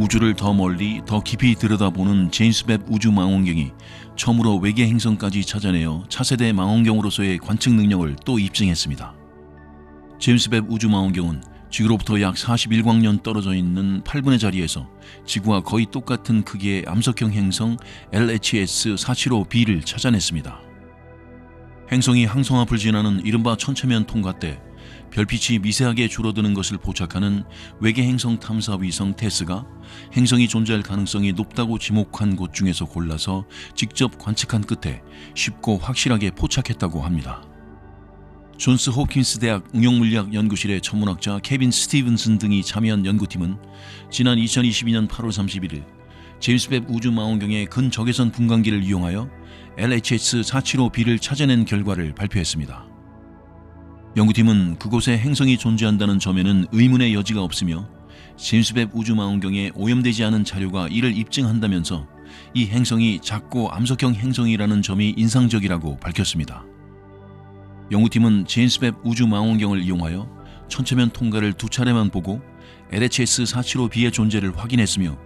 우주를 더 멀리 더 깊이 들여다보는 제임스 웹 우주망원경이 처음으로 외계 행성까지 찾아내어 차세대 망원경으로서의 관측 능력을 또 입증했습니다. 제임스 웹 우주망원경은 지구로부터 약 41광년 떨어져 있는 8분의 자리에서 지구와 거의 똑같은 크기의 암석형 행성 LHS 475b를 찾아냈습니다. 행성이 항성 앞을 지나는 이른바 천체면 통과 때 별빛이 미세하게 줄어드는 것을 포착하는 외계 행성 탐사 위성 테스가 행성이 존재할 가능성이 높다고 지목한 곳 중에서 골라서 직접 관측한 끝에 쉽고 확실하게 포착했다고 합니다. 존스 홉킨스 대학 응용물리학 연구실의 천문학자 케빈 스티븐슨 등이 참여한 연구팀은 지난 2022년 8월 31일 제임스 웹 우주망원경의 근적외선 분광기를 이용하여 LHS 475b를 찾아낸 결과를 발표했습니다. 연구팀은 그곳에 행성이 존재한다는 점에는 의문의 여지가 없으며 제임스 웹 우주망원경에 오염되지 않은 자료가 이를 입증한다면서 이 행성이 작고 암석형 행성이라는 점이 인상적이라고 밝혔습니다. 연구팀은 제임스 웹 우주망원경을 이용하여 천체면 통과를 2차례만 보고 LHS 475b의 존재를 확인했으며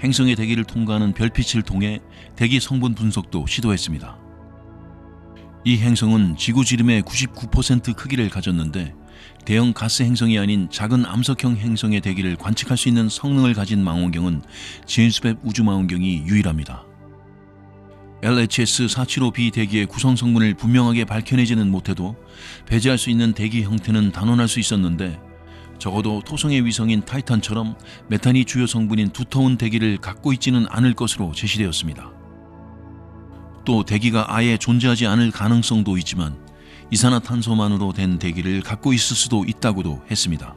행성의 대기를 통과하는 별빛을 통해 대기 성분 분석도 시도했습니다. 이 행성은 지구 지름의 99% 크기를 가졌는데 대형 가스 행성이 아닌 작은 암석형 행성의 대기를 관측할 수 있는 성능을 가진 망원경은 제임스 웹 우주망원경이 유일합니다. LHS 475b 대기의 구성 성분을 분명하게 밝혀내지는 못해도 배제할 수 있는 대기 형태는 단언할 수 있었는데 적어도 토성의 위성인 타이탄처럼 메탄이 주요 성분인 두터운 대기를 갖고 있지는 않을 것으로 제시되었습니다. 또 대기가 아예 존재하지 않을 가능성도 있지만 이산화탄소만으로 된 대기를 갖고 있을 수도 있다고도 했습니다.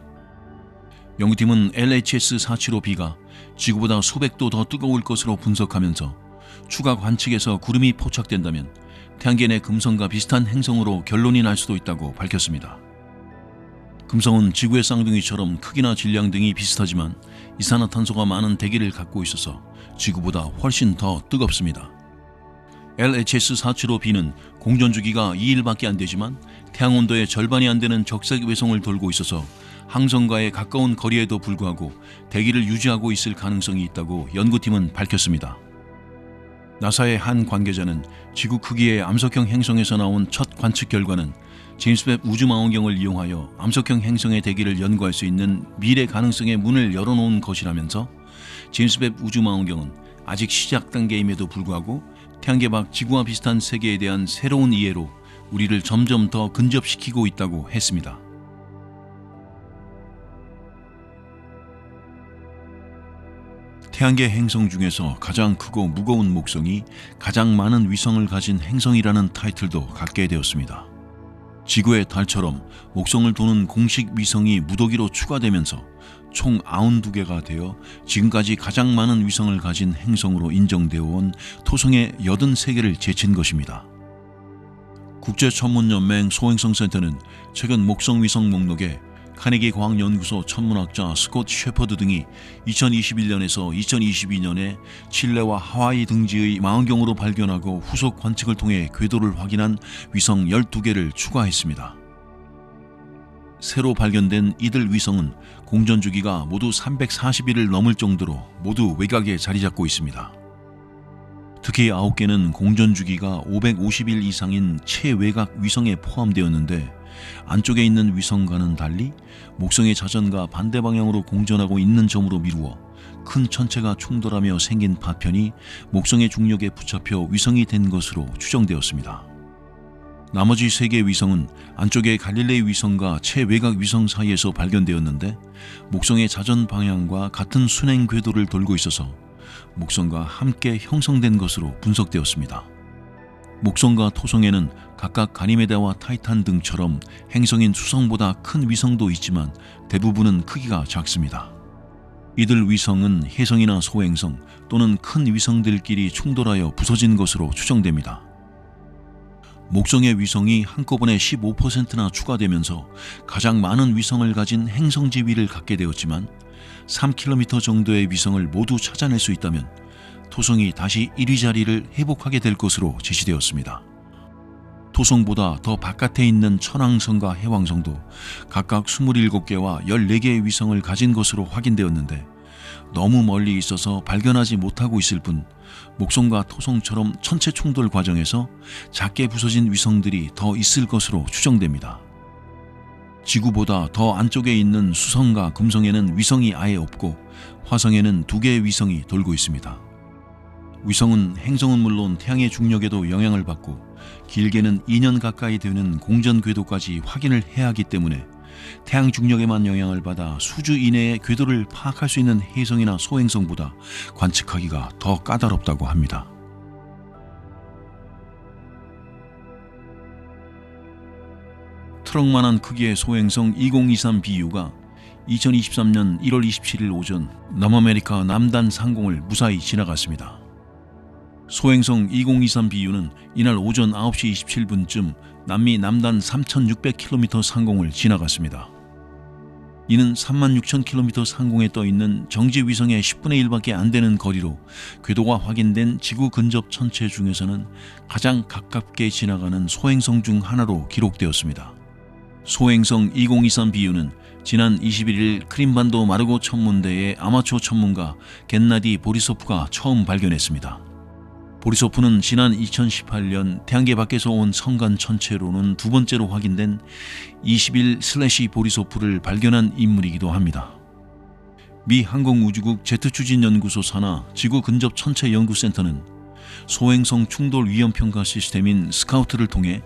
연구팀은 LHS 475b가 지구보다 수백 도 더 뜨거울 것으로 분석하면서 추가 관측에서 구름이 포착된다면 태양계 내 금성과 비슷한 행성으로 결론이 날 수도 있다고 밝혔습니다. 금성은 지구의 쌍둥이처럼 크기나 질량 등이 비슷하지만 이산화탄소가 많은 대기를 갖고 있어서 지구보다 훨씬 더 뜨겁습니다. LHS 475b는 공전 주기가 2일밖에 안 되지만 태양 온도의 절반이 안 되는 적색 외성을 돌고 있어서 항성과의 가까운 거리에도 불구하고 대기를 유지하고 있을 가능성이 있다고 연구팀은 밝혔습니다. 나사의 한 관계자는 지구 크기의 암석형 행성에서 나온 첫 관측 결과는 제임스 웹 우주망원경을 이용하여 암석형 행성의 대기를 연구할 수 있는 미래 가능성의 문을 열어놓은 것이라면서 제임스 웹 우주망원경은 아직 시작 단계임에도 불구하고 태양계 밖 지구와 비슷한 세계에 대한 새로운 이해로 우리를 점점 더 근접시키고 있다고 했습니다. 태양계 행성 중에서 가장 크고 무거운 목성이 가장 많은 위성을 가진 행성이라는 타이틀도 갖게 되었습니다. 지구의 달처럼 목성을 도는 공식 위성이 무더기로 추가되면서 총 92개가 되어 지금까지 가장 많은 위성을 가진 행성으로 인정되어 온 토성의 83개를 제친 것입니다. 국제천문연맹 소행성센터는 최근 목성 위성 목록에 카네기 과학연구소 천문학자 스콧 셰퍼드 등이 2021년에서 2022년에 칠레와 하와이 등지의 망원경으로 발견하고 후속 관측을 통해 궤도를 확인한 위성 12개를 추가했습니다. 새로 발견된 이들 위성은 공전 주기가 모두 340일을 넘을 정도로 모두 외곽에 자리 잡고 있습니다. 특히 9개는 공전 주기가 550일 이상인 최외곽 위성에 포함되었는데 안쪽에 있는 위성과는 달리 목성의 자전과 반대 방향으로 공전하고 있는 점으로 미루어 큰 천체가 충돌하며 생긴 파편이 목성의 중력에 붙잡혀 위성이 된 것으로 추정되었습니다. 나머지 3개 위성은 안쪽의 갈릴레이 위성과 최외곽 위성 사이에서 발견되었는데 목성의 자전 방향과 같은 순행 궤도를 돌고 있어서 목성과 함께 형성된 것으로 분석되었습니다. 목성과 토성에는 각각 가니메데와 타이탄 등처럼 행성인 수성보다 큰 위성도 있지만 대부분은 크기가 작습니다. 이들 위성은 혜성이나 소행성 또는 큰 위성들끼리 충돌하여 부서진 것으로 추정됩니다. 목성의 위성이 한꺼번에 15%나 추가되면서 가장 많은 위성을 가진 행성 지위를 갖게 되었지만 3km 정도의 위성을 모두 찾아낼 수 있다면 토성이 다시 1위 자리를 회복하게 될 것으로 제시되었습니다. 토성보다 더 바깥에 있는 천왕성과 해왕성도 각각 27개와 14개의 위성을 가진 것으로 확인되었는데 너무 멀리 있어서 발견하지 못하고 있을 뿐 목성과 토성처럼 천체 충돌 과정에서 작게 부서진 위성들이 더 있을 것으로 추정됩니다. 지구보다 더 안쪽에 있는 수성과 금성에는 위성이 아예 없고 화성에는 2개의 위성이 돌고 있습니다. 위성은 행성은 물론 태양의 중력에도 영향을 받고 길게는 2년 가까이 되는 공전 궤도까지 확인을 해야 하기 때문에 태양 중력에만 영향을 받아 수주 이내의 궤도를 파악할 수 있는 혜성이나 소행성보다 관측하기가 더 까다롭다고 합니다. 트럭만한 크기의 소행성 2023BU가 2023년 1월 27일 오전 남아메리카 남단 상공을 무사히 지나갔습니다. 소행성 2023BU는 이날 오전 9시 27분쯤 남미 남단 3,600km 상공을 지나갔습니다. 이는 36,000km 상공에 떠있는 정지 위성의 10분의 1밖에 안 되는 거리로 궤도가 확인된 지구 근접 천체 중에서는 가장 가깝게 지나가는 소행성 중 하나로 기록되었습니다. 소행성 2023BU는 지난 21일 크림반도 마르고 천문대의 아마추어 천문가 겐나디 보리소프가 처음 발견했습니다. 보리소프는 지난 2018년 태양계 밖에서 온 성간 천체로는 2번째로 확인된 21/보리소프를 발견한 인물이기도 합니다. 미 항공우주국 제트추진연구소 산하 지구근접천체연구센터는 소행성 충돌 위험평가 시스템인 스카우트를 통해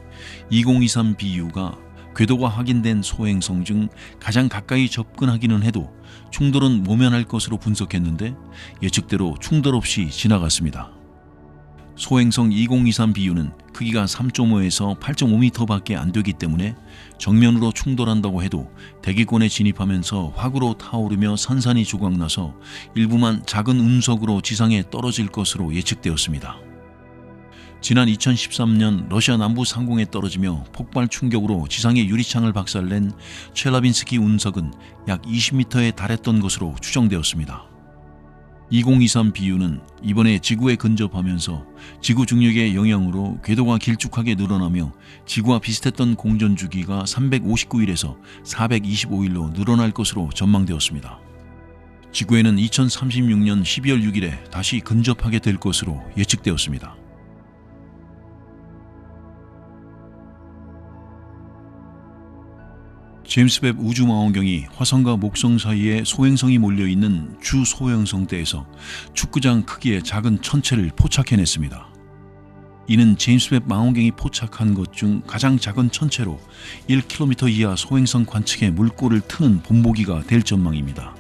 2023BU가 궤도가 확인된 소행성 중 가장 가까이 접근하기는 해도 충돌은 모면할 것으로 분석했는데 예측대로 충돌 없이 지나갔습니다. 소행성 2023BU는 크기가 3.5에서 8.5m밖에 안 되기 때문에 정면으로 충돌한다고 해도 대기권에 진입하면서 화구로 타오르며 산산이 조각나서 일부만 작은 운석으로 지상에 떨어질 것으로 예측되었습니다. 지난 2013년 러시아 남부 상공에 떨어지며 폭발 충격으로 지상의 유리창을 박살낸 첼라빈스키 운석은 약 20m에 달했던 것으로 추정되었습니다. 2023BU는 이번에 지구에 근접하면서 지구 중력의 영향으로 궤도가 길쭉하게 늘어나며 지구와 비슷했던 공전 주기가 359일에서 425일로 늘어날 것으로 전망되었습니다. 지구에는 2036년 12월 6일에 다시 근접하게 될 것으로 예측되었습니다. 제임스 웹 우주망원경이 화성과 목성 사이에 소행성이 몰려있는 주 소행성대에서 축구장 크기의 작은 천체를 포착해냈습니다. 이는 제임스 웹 망원경이 포착한 것 중 가장 작은 천체로 1km 이하 소행성 관측에 물꼬를 트는 본보기가 될 전망입니다.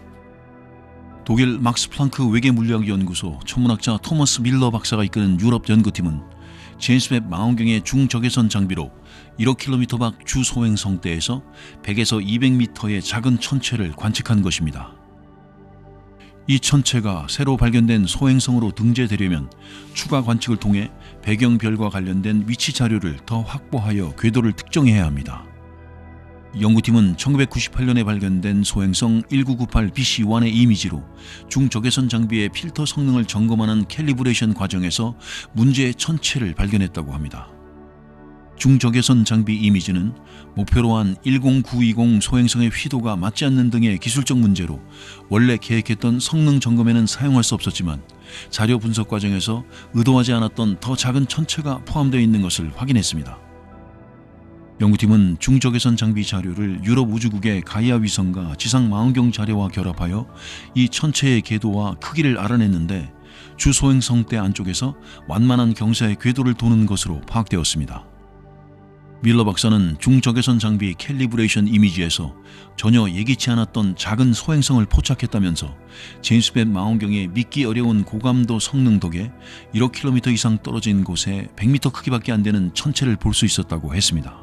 독일 막스 플랑크 외계물리학연구소 천문학자 토머스 밀러 박사가 이끄는 유럽 연구팀은 제임스 웹 망원경의 중적외선 장비로 1km 밖 주 소행성대에서 100에서 200m의 작은 천체를 관측한 것입니다. 이 천체가 새로 발견된 소행성으로 등재되려면 추가 관측을 통해 배경별과 관련된 위치 자료를 더 확보하여 궤도를 특정해야 합니다. 연구팀은 1998년에 발견된 소행성 1998BC1의 이미지로 중적외선 장비의 필터 성능을 점검하는 캘리브레이션 과정에서 문제의 천체를 발견했다고 합니다. 중적외선 장비 이미지는 목표로 한 10920 소행성의 휘도가 맞지 않는 등의 기술적 문제로 원래 계획했던 성능 점검에는 사용할 수 없었지만 자료 분석 과정에서 의도하지 않았던 더 작은 천체가 포함되어 있는 것을 확인했습니다. 연구팀은 중적외선 장비 자료를 유럽 우주국의 가이아 위성과 지상 망원경 자료와 결합하여 이 천체의 궤도와 크기를 알아냈는데 주 소행성대 안쪽에서 완만한 경사의 궤도를 도는 것으로 파악되었습니다. 밀러 박사는 중적외선 장비 캘리브레이션 이미지에서 전혀 예기치 않았던 작은 소행성을 포착했다면서 제임스 웹 망원경의 믿기 어려운 고감도 성능 덕에 1km 이상 떨어진 곳에 100m 크기밖에 안 되는 천체를 볼 수 있었다고 했습니다.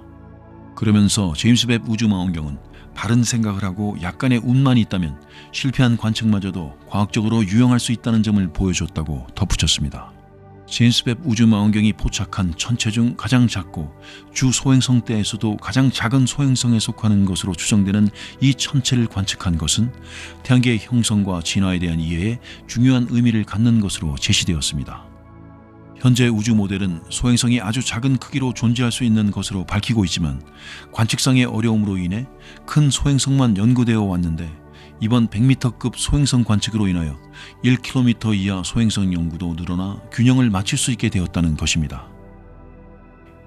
그러면서 제임스 웹 우주망원경은 바른 생각을 하고 약간의 운만 있다면 실패한 관측마저도 과학적으로 유용할 수 있다는 점을 보여줬다고 덧붙였습니다. 제임스 웹 우주망원경이 포착한 천체 중 가장 작고 주 소행성대에서도 가장 작은 소행성에 속하는 것으로 추정되는 이 천체를 관측한 것은 태양계의 형성과 진화에 대한 이해에 중요한 의미를 갖는 것으로 제시되었습니다. 현재 우주 모델은 소행성이 아주 작은 크기로 존재할 수 있는 것으로 밝히고 있지만 관측상의 어려움으로 인해 큰 소행성만 연구되어 왔는데 이번 100m급 소행성 관측으로 인하여 1km 이하 소행성 연구도 늘어나 균형을 맞출 수 있게 되었다는 것입니다.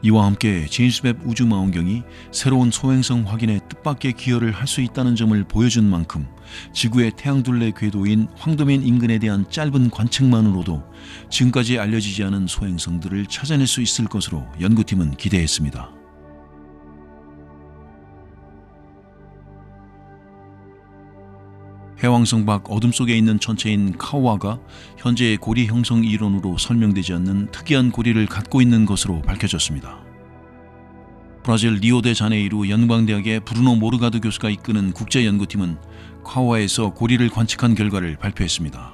이와 함께 제임스 웹 우주망원경이 새로운 소행성 확인에 뜻밖의 기여를 할 수 있다는 점을 보여준 만큼 지구의 태양둘레 궤도인 황도면 인근에 대한 짧은 관측만으로도 지금까지 알려지지 않은 소행성들을 찾아낼 수 있을 것으로 연구팀은 기대했습니다. 해왕성 밖 어둠 속에 있는 천체인 카오와가 현재의 고리 형성 이론으로 설명되지 않는 특이한 고리를 갖고 있는 것으로 밝혀졌습니다. 브라질 리오데자네이루 연방대학의 브루노 모르가드 교수가 이끄는 국제연구팀은 카오와에서 고리를 관측한 결과를 발표했습니다.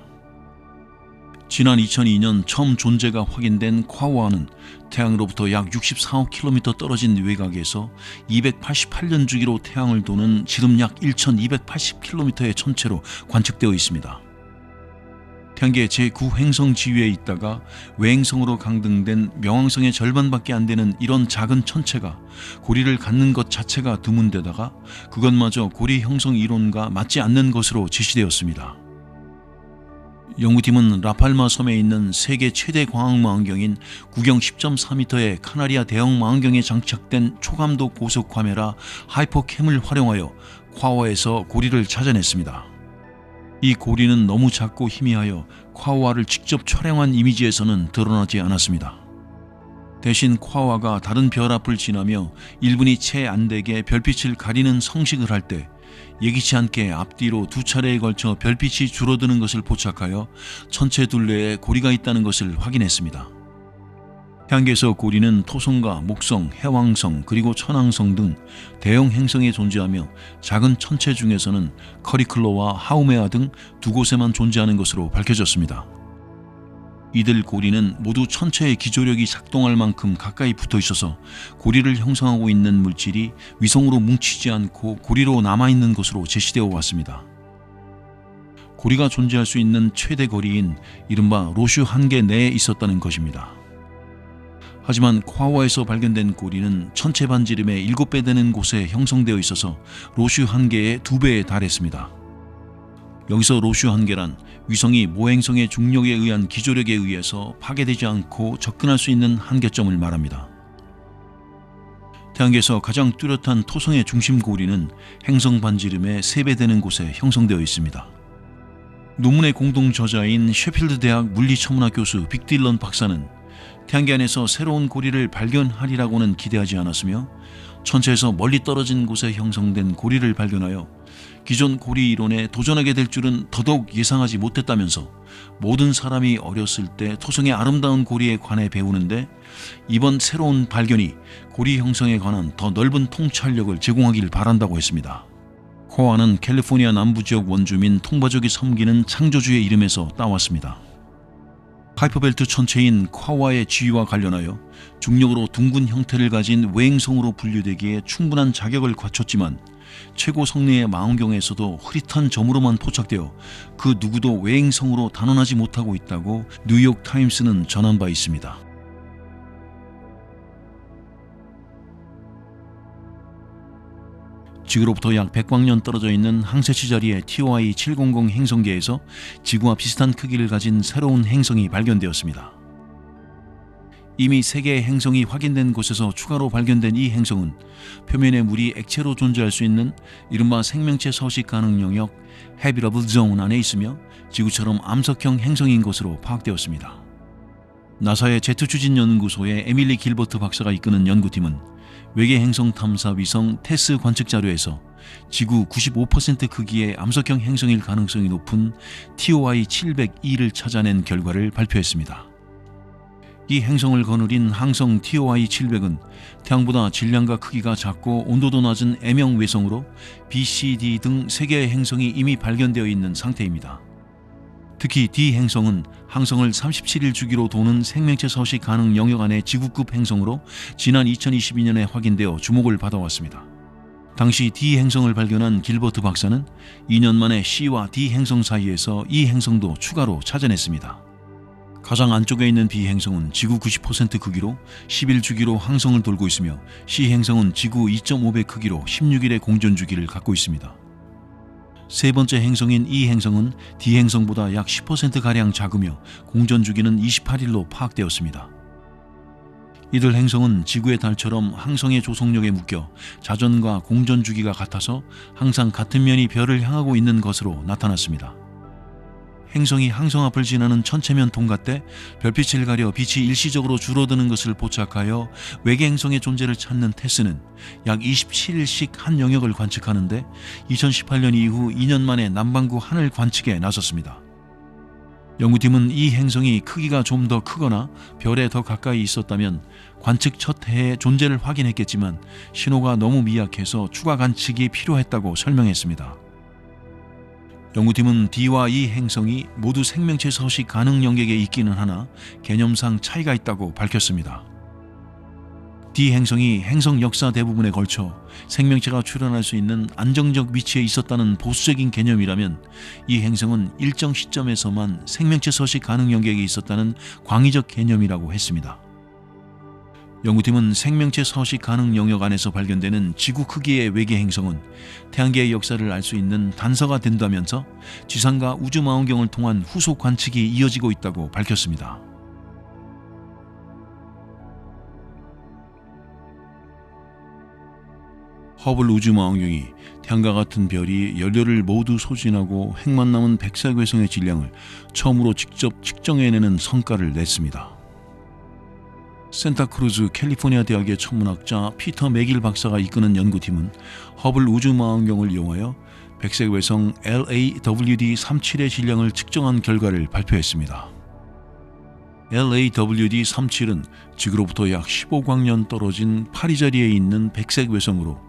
지난 2002년 처음 존재가 확인된 카오와는 태양으로부터 약 64억 km 떨어진 외곽에서 288년 주기로 태양을 도는 지름 약 1280km의 천체로 관측되어 있습니다. 태양계 제9행성 지위에 있다가 외행성으로 강등된 명왕성의 절반밖에 안 되는 이런 작은 천체가 고리를 갖는 것 자체가 드문데다가 그것마저 고리 형성 이론과 맞지 않는 것으로 제시되었습니다. 연구팀은 라팔마 섬에 있는 세계 최대 광학망원경인 구경 10.4m의 카나리아 대형 망원경에 장착된 초감도 고속 카메라 하이퍼캠을 활용하여 카오와에서 고리를 찾아냈습니다. 이 고리는 너무 작고 희미하여 카오와를 직접 촬영한 이미지에서는 드러나지 않았습니다. 대신 카오와가 다른 별 앞을 지나며 1분이 채 안 되게 별빛을 가리는 성식을 할 때 예기치 않게 앞뒤로 2차례에 걸쳐 별빛이 줄어드는 것을 포착하여 천체 둘레에 고리가 있다는 것을 확인했습니다. 태양계에서 고리는 토성과 목성, 해왕성 그리고 천왕성 등 대형 행성에 존재하며 작은 천체 중에서는 커리클로와 하우메아 등 두 곳에만 존재하는 것으로 밝혀졌습니다. 이들 고리는 모두 천체의 기조력이 작동할 만큼 가까이 붙어 있어서 고리를 형성하고 있는 물질이 위성으로 뭉치지 않고 고리로 남아있는 것으로 제시되어 왔습니다. 고리가 존재할 수 있는 최대 거리인 이른바 로슈 한계 내에 있었다는 것입니다. 하지만 카오와에서 발견된 고리는 천체 반지름의 7배 되는 곳에 형성되어 있어서 로슈 한계의 2배에 달했습니다. 여기서 로슈 한계란 위성이 모행성의 중력에 의한 기조력에 의해서 파괴되지 않고 접근할 수 있는 한계점을 말합니다. 태양계에서 가장 뚜렷한 토성의 중심 고리는 행성 반지름의 3배 되는 곳에 형성되어 있습니다. 논문의 공동 저자인 셰필드 대학 물리천문학 교수 빅딜런 박사는 태양계 안에서 새로운 고리를 발견하리라고는 기대하지 않았으며 천체에서 멀리 떨어진 곳에 형성된 고리를 발견하여 기존 고리 이론에 도전하게 될 줄은 더더욱 예상하지 못했다면서 모든 사람이 어렸을 때 토성의 아름다운 고리에 관해 배우는데 이번 새로운 발견이 고리 형성에 관한 더 넓은 통찰력을 제공하길 바란다고 했습니다. 카오와는 캘리포니아 남부지역 원주민 통바족이 섬기는 창조주의 이름에서 따왔습니다. 하이퍼벨트 천체인 카오와의 지위와 관련하여 중력으로 둥근 형태를 가진 외행성으로 분류되기에 충분한 자격을 갖췄지만 최고 성능의 망원경에서도 흐릿한 점으로만 포착되어 그 누구도 외행성으로 단언하지 못하고 있다고 뉴욕 타임스는 전한 바 있습니다. 지구로부터 약 100광년 떨어져 있는 항세치 자리의 TOI 700 행성계에서 지구와 비슷한 크기를 가진 새로운 행성이 발견되었습니다. 이미 3개의 행성이 확인된 곳에서 추가로 발견된 이 행성은 표면에 물이 액체로 존재할 수 있는 이른바 생명체 서식 가능 영역 해비러블 존 안에 있으며 지구처럼 암석형 행성인 것으로 파악되었습니다. 나사의 제트 추진 연구소의 에밀리 길버트 박사가 이끄는 연구팀은 외계 행성 탐사 위성 테스 관측 자료에서 지구 95% 크기의 암석형 행성일 가능성이 높은 TOI 702를 찾아낸 결과를 발표했습니다. 이 행성을 거느린 항성 TOI 700은 태양보다 질량과 크기가 작고 온도도 낮은 M형 외성으로 B, C, D 등 3개의 행성이 이미 발견되어 있는 상태입니다. 특히 D 행성은 항성을 37일 주기로 도는 생명체 서식 가능 영역 안의 지구급 행성으로 지난 2022년에 확인되어 주목을 받아왔습니다. 당시 D 행성을 발견한 길버트 박사는 2년 만에 C와 D 행성 사이에서 이 행성도 추가로 찾아냈습니다. 가장 안쪽에 있는 B 행성은 지구 90% 크기로 10일 주기로 항성을 돌고 있으며 C 행성은 지구 2.5배 크기로 16일의 공전 주기를 갖고 있습니다. 세 번째 행성인 이 행성은 D 행성보다 약 10%가량 작으며 공전 주기는 28일로 파악되었습니다. 이들 행성은 지구의 달처럼 항성의 조속력에 묶여 자전과 공전 주기가 같아서 항상 같은 면이 별을 향하고 있는 것으로 나타났습니다. 행성이 항성 앞을 지나는 천체면 통과 때 별빛을 가려 빛이 일시적으로 줄어드는 것을 포착하여 외계 행성의 존재를 찾는 테스는 약 27일씩 한 영역을 관측하는데 2018년 이후 2년 만에 남반구 하늘 관측에 나섰습니다. 연구팀은 이 행성이 크기가 좀 더 크거나 별에 더 가까이 있었다면 관측 첫 해에 존재를 확인했겠지만 신호가 너무 미약해서 추가 관측이 필요했다고 설명했습니다. 연구팀은 D와 E 행성이 모두 생명체 서식 가능 영역에 있기는 하나 개념상 차이가 있다고 밝혔습니다. D 행성이 행성 역사 대부분에 걸쳐 생명체가 출현할 수 있는 안정적 위치에 있었다는 보수적인 개념이라면 이 행성은 일정 시점에서만 생명체 서식 가능 영역에 있었다는 광의적 개념이라고 했습니다. 연구팀은 생명체 서식 가능 영역 안에서 발견되는 지구 크기의 외계 행성은 태양계의 역사를 알 수 있는 단서가 된다면서 지상과 우주망원경을 통한 후속 관측이 이어지고 있다고 밝혔습니다. 허블 우주망원경이 태양과 같은 별이 연료를 모두 소진하고 핵만 남은 백색 외성의 질량을 처음으로 직접 측정해내는 성과를 냈습니다. 산타크루즈 캘리포니아 대학의 천문학자 피터 맥길 박사가 이끄는 연구팀은 허블 우주망원경을 이용하여 백색 외성 LAWD-37의 질량을 측정한 결과를 발표했습니다. LAWD-37은 지구로부터 약 15광년 떨어진 파리자리에 있는 백색 외성으로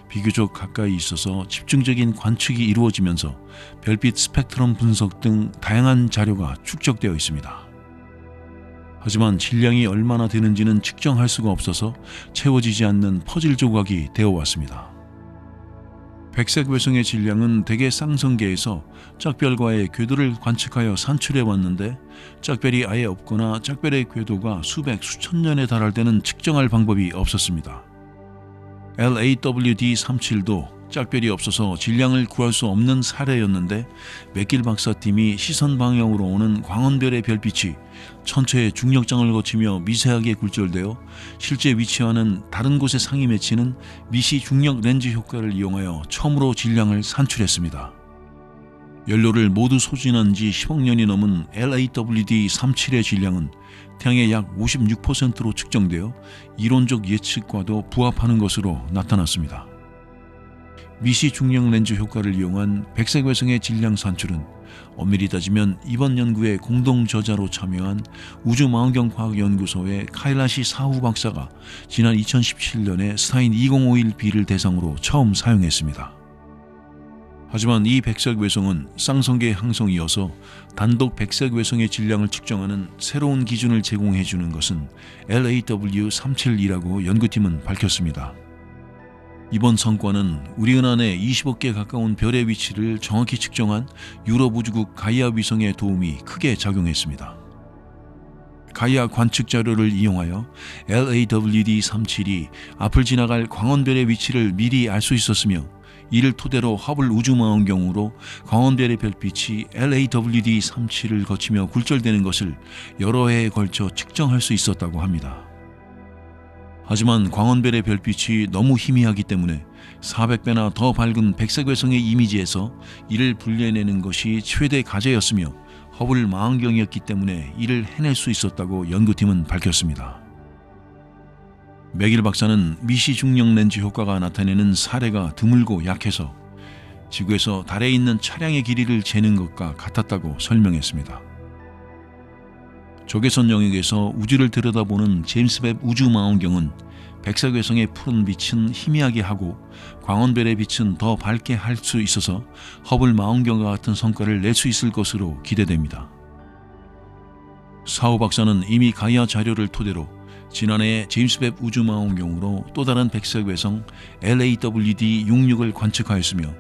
비교적 가까이 있어서 집중적인 관측이 이루어지면서 별빛 스펙트럼 분석 등 다양한 자료가 축적되어 있습니다. 하지만 질량이 얼마나 되는지는 측정할 수가 없어서 채워지지 않는 퍼즐 조각이 되어왔습니다. 백색 외성의 질량은 대개 쌍성계에서 짝별과의 궤도를 관측하여 산출해 왔는데 짝별이 아예 없거나 짝별의 궤도가 수백, 수천 년에 달할 때는 측정할 방법이 없었습니다. LAWD-37도 짝별이 없어서 질량을 구할 수 없는 사례였는데 맥길 박사팀이 시선 방향으로 오는 광원별의 별빛이 천체의 중력장을 거치며 미세하게 굴절되어 실제 위치와는 다른 곳에 상이 맺히는 미시 중력 렌즈 효과를 이용하여 처음으로 질량을 산출했습니다. 연료를 모두 소진한 지 10억 년이 넘은 LAWD-37의 질량은 태양의 약 56%로 측정되어 이론적 예측과도 부합하는 것으로 나타났습니다. 미시 중력 렌즈 효과를 이용한 백색 외성의 질량 산출은 엄밀히 따지면 이번 연구에 공동 저자로 참여한 우주망원경과학연구소의 카일라시 사후 박사가 지난 2017년에 스타인 2051b를 대상으로 처음 사용했습니다. 하지만 이 백색 외성은 쌍성계 항성이어서 단독 백색 외성의 질량을 측정하는 새로운 기준을 제공해 주는 것은 LAW-37이라고 연구팀은 밝혔습니다. 이번 성과는 우리 은하내 20억 개 가까운 별의 위치를 정확히 측정한 유럽 우주국 가이아 위성의 도움이 크게 작용했습니다. 가이아 관측 자료를 이용하여 LAWD-37이 앞을 지나갈 광원별의 위치를 미리 알 수 있었으며 이를 토대로 허블 우주망원경으로 광원별의 별빛이 LAWD-37을 거치며 굴절되는 것을 여러 해에 걸쳐 측정할 수 있었다고 합니다. 하지만 광원별의 별빛이 너무 희미하기 때문에 400배나 더 밝은 백색 외성의 이미지에서 이를 분리해내는 것이 최대 과제였으며 허블 망원경이었기 때문에 이를 해낼 수 있었다고 연구팀은 밝혔습니다. 맥길 박사는 미시 중력 렌즈 효과가 나타내는 사례가 드물고 약해서 지구에서 달에 있는 차량의 길이를 재는 것과 같았다고 설명했습니다. 적외선 영역에서 우주를 들여다보는 제임스 웹 우주망원경은 백색 외성의 푸른 빛은 희미하게 하고 광원별의 빛은 더 밝게 할 수 있어서 허블 망원경과 같은 성과를 낼 수 있을 것으로 기대됩니다. 사후 박사는 이미 가이아 자료를 토대로 지난해 제임스 웹 우주망원경으로 또 다른 백색 외성 LAWD-66을 관측하였으며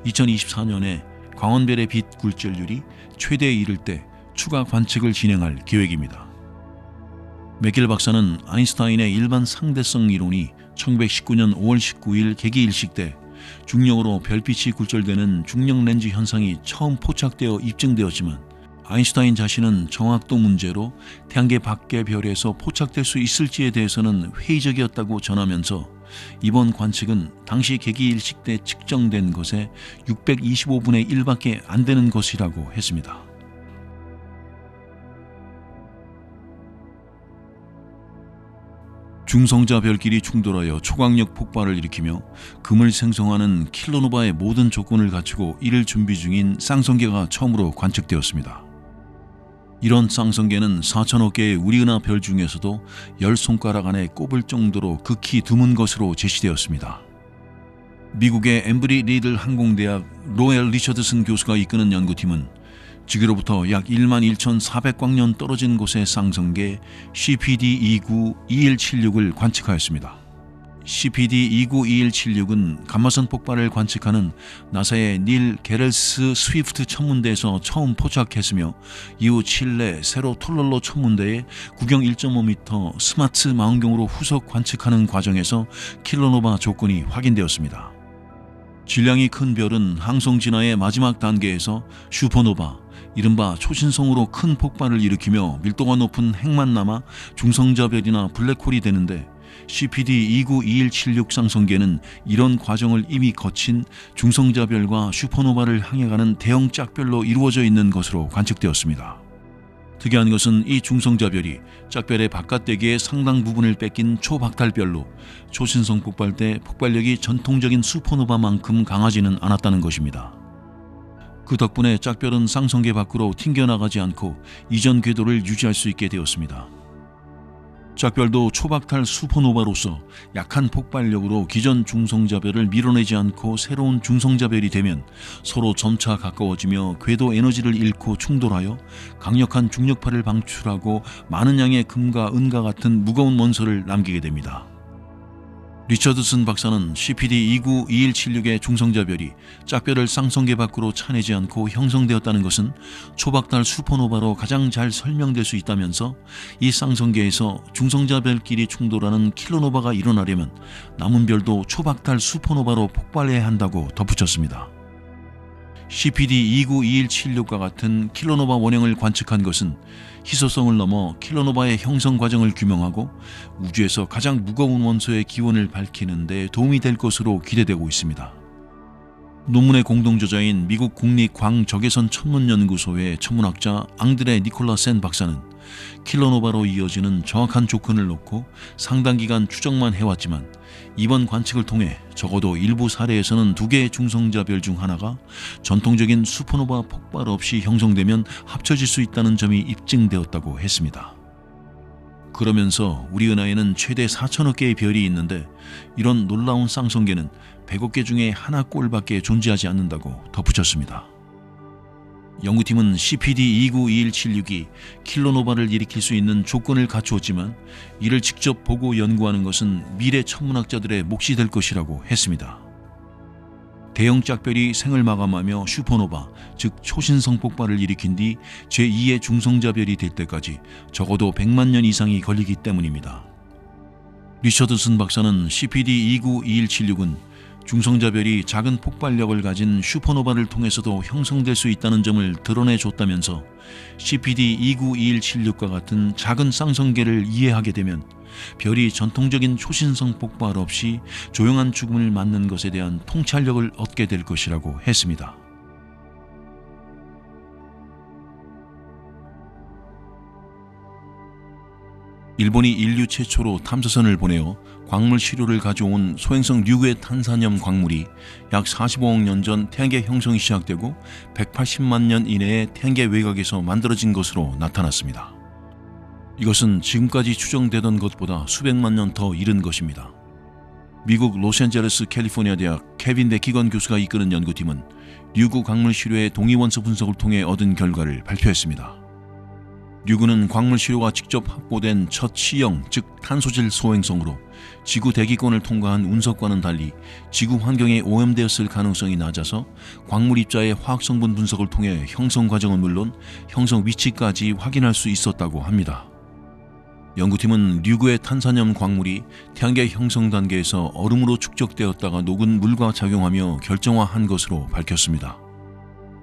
2024년에 광원별의 빛 굴절률이 최대에 이를 때 추가 관측을 진행할 계획입니다. 맥길 박사는 아인슈타인의 일반 상대성 이론이 1919년 5월 19일 개기일식 때 중력으로 별빛이 굴절되는 중력 렌즈 현상이 처음 포착되어 입증되었지만 아인슈타인 자신은 정확도 문제로 태양계 밖의 별에서 포착될 수 있을지에 대해서는 회의적이었다고 전하면서 이번 관측은 당시 개기일식 때 측정된 것의 625분의 1밖에 안 되는 것이라고 했습니다. 중성자 별끼리 충돌하여 초강력 폭발을 일으키며 금을 생성하는 킬로노바의 모든 조건을 갖추고 이를 준비 중인 쌍성계가 처음으로 관측되었습니다. 이런 쌍성계는 4천억 개의 우리은하 별 중에서도 10손가락 안에 꼽을 정도로 극히 드문 것으로 제시되었습니다. 미국의 엠브리 리들 항공대학 로엘 리처드슨 교수가 이끄는 연구팀은 지구로부터 약 11,400광년 떨어진 곳의 쌍성계 CPD-292176을 관측하였습니다. CPD-292176은 감마선 폭발을 관측하는 나사의 닐 게럴스 스위프트 천문대에서 처음 포착했으며 이후 칠레 세로 톨롤로 천문대의 구경 1.5m 스마트 망원경으로 후속 관측하는 과정에서 킬로노바 조건이 확인되었습니다. 질량이 큰 별은 항성 진화의 마지막 단계에서 슈퍼노바, 이른바 초신성으로 큰 폭발을 일으키며 밀도가 높은 핵만 남아 중성자별이나 블랙홀이 되는데 CPD-292176 쌍성계는 이런 과정을 이미 거친 중성자별과 슈퍼노바를 향해 가는 대형 짝별로 이루어져 있는 것으로 관측되었습니다. 특이한 것은 이 중성자별이 짝별의 바깥대기의 상당 부분을 뺏긴 초박탈별로 초신성 폭발 때 폭발력이 전통적인 슈퍼노바만큼 강하지는 않았다는 것입니다. 그 덕분에 짝별은 쌍성계 밖으로 튕겨나가지 않고 이전 궤도를 유지할 수 있게 되었습니다. 짝별도 초박탈 슈퍼노바로서 약한 폭발력으로 기존 중성자별을 밀어내지 않고 새로운 중성자별이 되면 서로 점차 가까워지며 궤도 에너지를 잃고 충돌하여 강력한 중력파를 방출하고 많은 양의 금과 은과 같은 무거운 원소를 남기게 됩니다. 리처드슨 박사는 CPD-292176의 중성자별이 짝별을 쌍성계 밖으로 차내지 않고 형성되었다는 것은 초박달 슈퍼노바로 가장 잘 설명될 수 있다면서 이 쌍성계에서 중성자별끼리 충돌하는 킬로노바가 일어나려면 남은 별도 초박달 슈퍼노바로 폭발해야 한다고 덧붙였습니다. CPD-292176과 같은 킬로노바 원형을 관측한 것은 희소성을 넘어 킬로노바의 형성 과정을 규명하고 우주에서 가장 무거운 원소의 기원을 밝히는 데 도움이 될 것으로 기대되고 있습니다. 논문의 공동저자인 미국 국립광적외선 천문연구소의 천문학자 앙드레 니콜라 센 박사는 킬로노바로 이어지는 정확한 조건을 놓고 상당 기간 추정만 해왔지만 이번 관측을 통해 적어도 일부 사례에서는 2개의 중성자별 중 하나가 전통적인 슈퍼노바 폭발 없이 형성되면 합쳐질 수 있다는 점이 입증되었다고 했습니다. 그러면서 우리 은하에는 최대 4천억 개의 별이 있는데 이런 놀라운 쌍성계는 100억 개 중에 하나꼴밖에 존재하지 않는다고 덧붙였습니다. 연구팀은 CPD-292176이 킬로노바를 일으킬 수 있는 조건을 갖추었지만 이를 직접 보고 연구하는 것은 미래 천문학자들의 몫이 될 것이라고 했습니다. 대형 짝별이 생을 마감하며 슈퍼노바, 즉 초신성 폭발을 일으킨 뒤 제2의 중성자별이 될 때까지 적어도 100만 년 이상이 걸리기 때문입니다. 리처드슨 박사는 CPD-292176은 중성자별이 작은 폭발력을 가진 슈퍼노바를 통해서도 형성될 수 있다는 점을 드러내줬다면서 CPD-292176과 같은 작은 쌍성계를 이해하게 되면 별이 전통적인 초신성 폭발 없이 조용한 죽음을 맞는 것에 대한 통찰력을 얻게 될 것이라고 했습니다. 일본이 인류 최초로 탐사선을 보내어 광물 시료를 가져온 소행성 류구의 탄산염 광물이 약 45억 년 전 태양계 형성이 시작되고 180만 년 이내에 태양계 외곽에서 만들어진 것으로 나타났습니다. 이것은 지금까지 추정되던 것보다 수백만 년 더 이른 것입니다. 미국 로스앤젤레스 캘리포니아 대학 케빈 맥키건 교수가 이끄는 연구팀은 류구 광물 시료의 동위원소 분석을 통해 얻은 결과를 발표했습니다. 류구는 광물 시료가 직접 확보된 첫 C형, 즉 탄소질 소행성으로 지구 대기권을 통과한 운석과는 달리 지구 환경에 오염되었을 가능성이 낮아서 광물 입자의 화학 성분 분석을 통해 형성 과정은 물론 형성 위치까지 확인할 수 있었다고 합니다. 연구팀은 류구의 탄산염 광물이 태양계 형성 단계에서 얼음으로 축적되었다가 녹은 물과 작용하며 결정화한 것으로 밝혔습니다.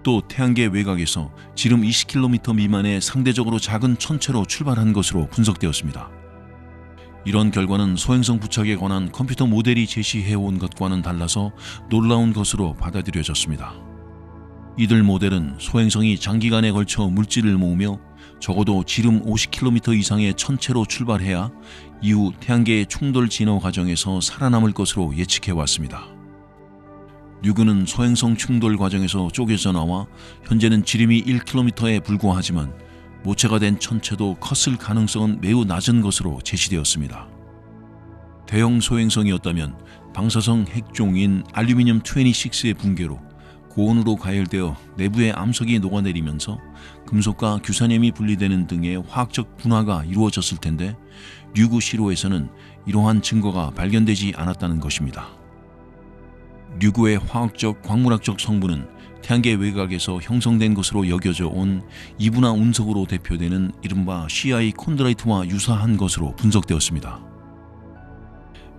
또 태양계 외곽에서 지름 20km 미만의 상대적으로 작은 천체로 출발한 것으로 분석되었습니다. 이런 결과는 소행성 부착에 관한 컴퓨터 모델이 제시해온 것과는 달라서 놀라운 것으로 받아들여졌습니다. 이들 모델은 소행성이 장기간에 걸쳐 물질을 모으며 적어도 지름 50km 이상의 천체로 출발해야 이후 태양계의 충돌 진화 과정에서 살아남을 것으로 예측해왔습니다. 류구는 소행성 충돌 과정에서 쪼개져 나와 현재는 지름이 1km에 불과하지만 모체가 된 천체도 컸을 가능성은 매우 낮은 것으로 제시되었습니다. 대형 소행성이었다면 방사성 핵종인 알루미늄 26의 붕괴로 고온으로 가열되어 내부의 암석이 녹아내리면서 금속과 규산염이 분리되는 등의 화학적 분화가 이루어졌을 텐데 류구 시로에서는 이러한 증거가 발견되지 않았다는 것입니다. 류구의 화학적 광물학적 성분은 태양계 외곽에서 형성된 것으로 여겨져 온 이분화 운석으로 대표되는 이른바 CI 콘드라이트와 유사한 것으로 분석되었습니다.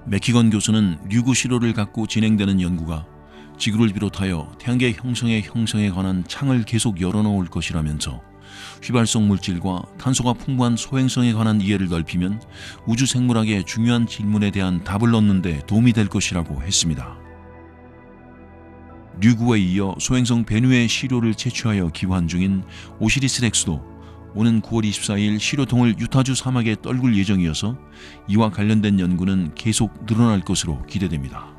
맥키건 교수는 류구 시로를 갖고 진행되는 연구가 지구를 비롯하여 태양계 형성에 관한 창을 계속 열어놓을 것이라면서 휘발성 물질과 탄소가 풍부한 소행성에 관한 이해를 넓히면 우주 생물학의 중요한 질문에 대한 답을 얻는 데 도움이 될 것이라고 했습니다. 류구에 이어 소행성 베누의 시료를 채취하여 기환 중인 오시리스 렉스도 오는 9월 24일 시료통을 유타주 사막에 떨굴 예정이어서 이와 관련된 연구는 계속 늘어날 것으로 기대됩니다.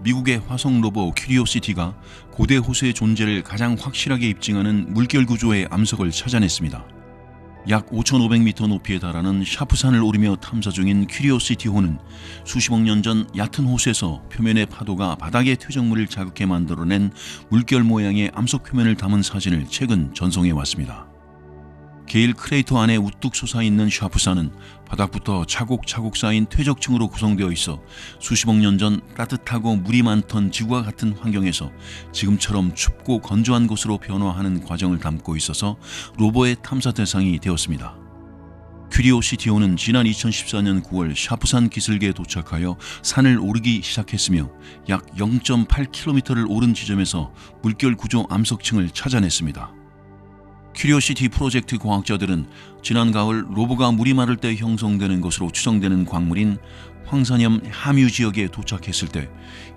미국의 화성 로버 큐리오시티가 고대 호수의 존재를 가장 확실하게 입증하는 물결 구조의 암석을 찾아냈습니다. 약 5,500m 높이에 달하는 샤프산을 오르며 탐사 중인 큐리오시티호는 수십억 년 전 얕은 호수에서 표면의 파도가 바닥의 퇴적물을 자극해 만들어낸 물결 모양의 암석 표면을 담은 사진을 최근 전송해 왔습니다. 게일 크레이터 안에 우뚝 솟아있는 샤프산은 바닥부터 차곡차곡 쌓인 퇴적층으로 구성되어 있어 수십억 년 전 따뜻하고 물이 많던 지구와 같은 환경에서 지금처럼 춥고 건조한 곳으로 변화하는 과정을 담고 있어서 로버의 탐사 대상이 되었습니다. 큐리오시티호는 지난 2014년 9월 샤프산 기슭에 도착하여 산을 오르기 시작했으며 약 0.8km를 오른 지점에서 물결 구조 암석층을 찾아냈습니다. 큐리오시티 프로젝트 과학자들은 지난 가을 로버가 물이 마를 때 형성되는 것으로 추정되는 광물인 황산염 함유 지역에 도착했을 때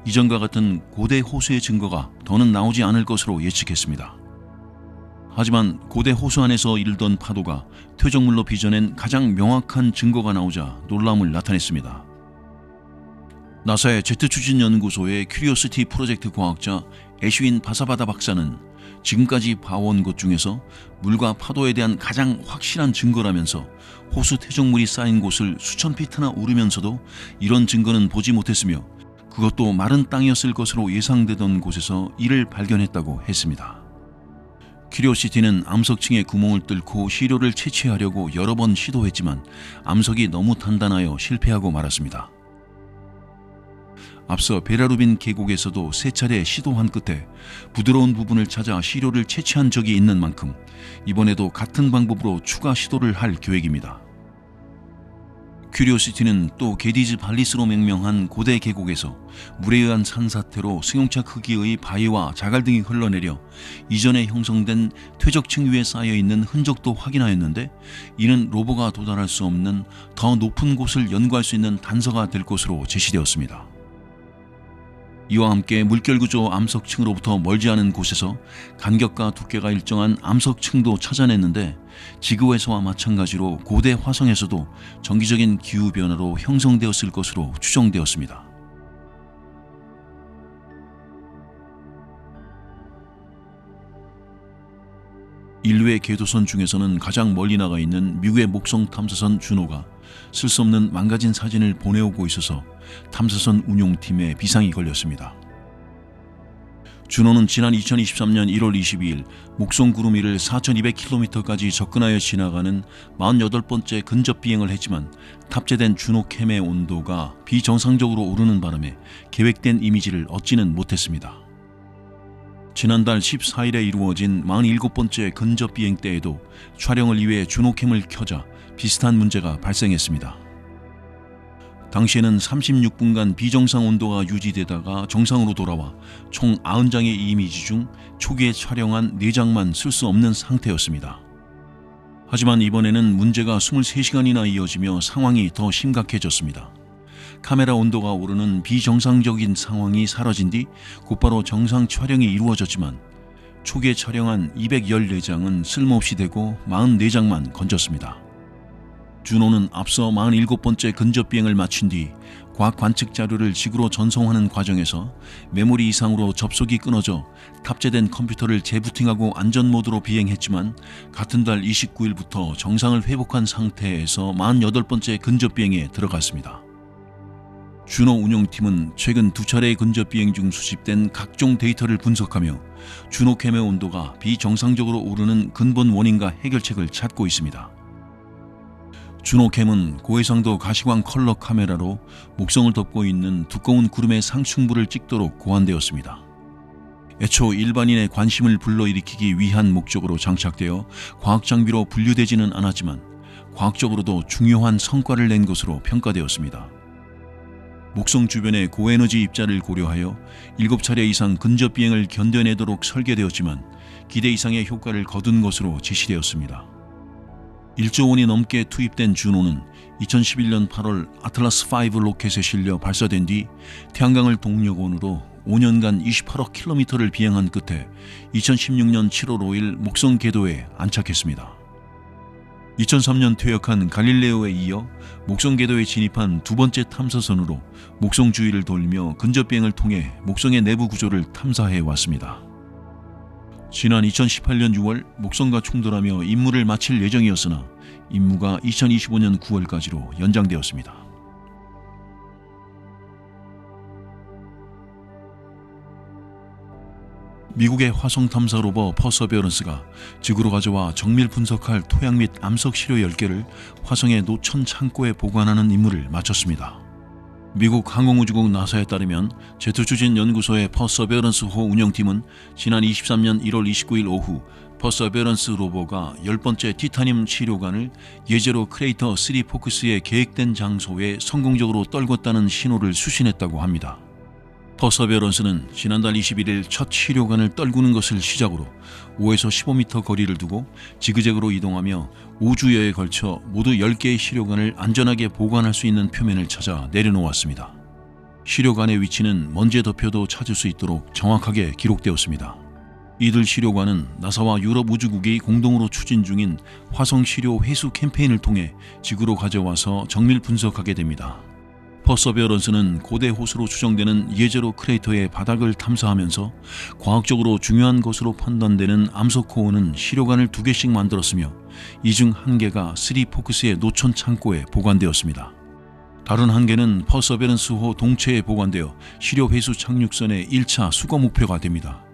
이전과 같은 고대 호수의 증거가 더는 나오지 않을 것으로 예측했습니다. 하지만 고대 호수 안에서 일던 파도가 퇴적물로 빚어낸 가장 명확한 증거가 나오자 놀람을 나타냈습니다. 나사의 제트 추진 연구소의 큐리오시티 프로젝트 과학자 애슈인 바사바다 박사는 지금까지 봐온 것 중에서 물과 파도에 대한 가장 확실한 증거라면서 호수 퇴적물이 쌓인 곳을 수천 피트나 오르면서도 이런 증거는 보지 못했으며 그것도 마른 땅이었을 것으로 예상되던 곳에서 이를 발견했다고 했습니다. 큐리오시티는 암석층에 구멍을 뚫고 시료를 채취하려고 여러 번 시도했지만 암석이 너무 단단하여 실패하고 말았습니다. 앞서 베라루빈 계곡에서도 3차례 시도한 끝에 부드러운 부분을 찾아 시료를 채취한 적이 있는 만큼 이번에도 같은 방법으로 추가 시도를 할 계획입니다. 큐리오시티는 또 게디즈 발리스로 명명한 고대 계곡에서 물에 의한 산사태로 승용차 크기의 바위와 자갈 등이 흘러내려 이전에 형성된 퇴적층 위에 쌓여있는 흔적도 확인하였는데 이는 로버가 도달할 수 없는 더 높은 곳을 연구할 수 있는 단서가 될 것으로 제시되었습니다. 이와 함께 물결구조 암석층으로부터 멀지 않은 곳에서 간격과 두께가 일정한 암석층도 찾아냈는데 지구에서와 마찬가지로 고대 화성에서도 정기적인 기후변화로 형성되었을 것으로 추정되었습니다. 인류의 궤도선 중에서는 가장 멀리 나가 있는 미국의 목성 탐사선 주노가 쓸 수 없는 망가진 사진을 보내오고 있어서 탐사선 운용팀에 비상이 걸렸습니다. 주노는 지난 2023년 1월 22일 목성 구름 위를 4200km까지 접근하여 지나가는 48번째 근접 비행을 했지만 탑재된 주노 캠의 온도가 비정상적으로 오르는 바람에 계획된 이미지를 얻지는 못했습니다. 지난달 14일에 이루어진 47번째 근접 비행 때에도 촬영을 위해 주노캠을 켜자 비슷한 문제가 발생했습니다. 당시에는 36분간 비정상 온도가 유지되다가 정상으로 돌아와 총 90장의 이미지 중 초기에 촬영한 4장만 쓸 수 없는 상태였습니다. 하지만 이번에는 문제가 23시간이나 이어지며 상황이 더 심각해졌습니다. 카메라 온도가 오르는 비정상적인 상황이 사라진 뒤 곧바로 정상 촬영이 이루어졌지만 초기에 촬영한 214장은 쓸모없이 되고 44장만 건졌습니다. 주노는 앞서 47번째 근접 비행을 마친 뒤 과학 관측 자료를 지구로 전송하는 과정에서 메모리 이상으로 접속이 끊어져 탑재된 컴퓨터를 재부팅하고 안전 모드로 비행했지만 같은 달 29일부터 정상을 회복한 상태에서 48번째 근접 비행에 들어갔습니다. 주노 운영팀은 최근 2차례의 근접 비행 중 수집된 각종 데이터를 분석하며 주노캠의 온도가 비정상적으로 오르는 근본 원인과 해결책을 찾고 있습니다. 주노캠은 고해상도 가시광 컬러 카메라로 목성을 덮고 있는 두꺼운 구름의 상층부를 찍도록 고안되었습니다. 애초 일반인의 관심을 불러일으키기 위한 목적으로 장착되어 과학 장비로 분류되지는 않았지만 과학적으로도 중요한 성과를 낸 것으로 평가되었습니다. 목성 주변의 고에너지 입자를 고려하여 7차례 이상 근접 비행을 견뎌내도록 설계되었지만 기대 이상의 효과를 거둔 것으로 지시되었습니다. 1조 원이 넘게 투입된 주노는 2011년 8월 아틀라스5 로켓에 실려 발사된 뒤 태양광을 동력원으로 5년간 28억 킬로미터를 비행한 끝에 2016년 7월 5일 목성 궤도에 안착했습니다. 2003년 퇴역한 갈릴레오에 이어 목성 궤도에 진입한 두 번째 탐사선으로 목성 주위를 돌며 근접 비행을 통해 목성의 내부 구조를 탐사해 왔습니다. 지난 2018년 6월 목성과 충돌하며 임무를 마칠 예정이었으나 임무가 2025년 9월까지로 연장되었습니다. 미국의 화성 탐사 로버 퍼서베어런스가 지구로 가져와 정밀 분석할 토양 및 암석 시료 10개를 화성의 노천 창고에 보관하는 임무를 마쳤습니다. 미국 항공우주국 나사에 따르면 제트 추진 연구소의 퍼서베어런스호 운영팀은 지난 23년 1월 29일 오후 퍼서베어런스 로버가 10번째 티타늄 치료관을 예제로 크레이터 3 포크스의 계획된 장소에 성공적으로 떨궜다는 신호를 수신했다고 합니다. 퍼서베어런스는 지난달 21일 첫 시료관을 떨구는 것을 시작으로 5에서 15m 거리를 두고 지그재그로 이동하며 5주여에 걸쳐 모두 10개의 시료관을 안전하게 보관할 수 있는 표면을 찾아 내려놓았습니다. 시료관의 위치는 먼지에 덮여도 찾을 수 있도록 정확하게 기록되었습니다. 이들 시료관은 나사와 유럽 우주국이 공동으로 추진 중인 화성 시료 회수 캠페인을 통해 지구로 가져와서 정밀 분석하게 됩니다. 퍼서베어런스는 고대 호수로 추정되는 예제로 크레이터의 바닥을 탐사하면서 과학적으로 중요한 것으로 판단되는 암석 코어는 시료관을 2개씩 만들었으며 이 중 1개가 3 포크스의 노천 창고에 보관되었습니다. 다른 1개는 퍼서베어런스호 동체에 보관되어 시료 회수 착륙선의 1차 수거 목표가 됩니다.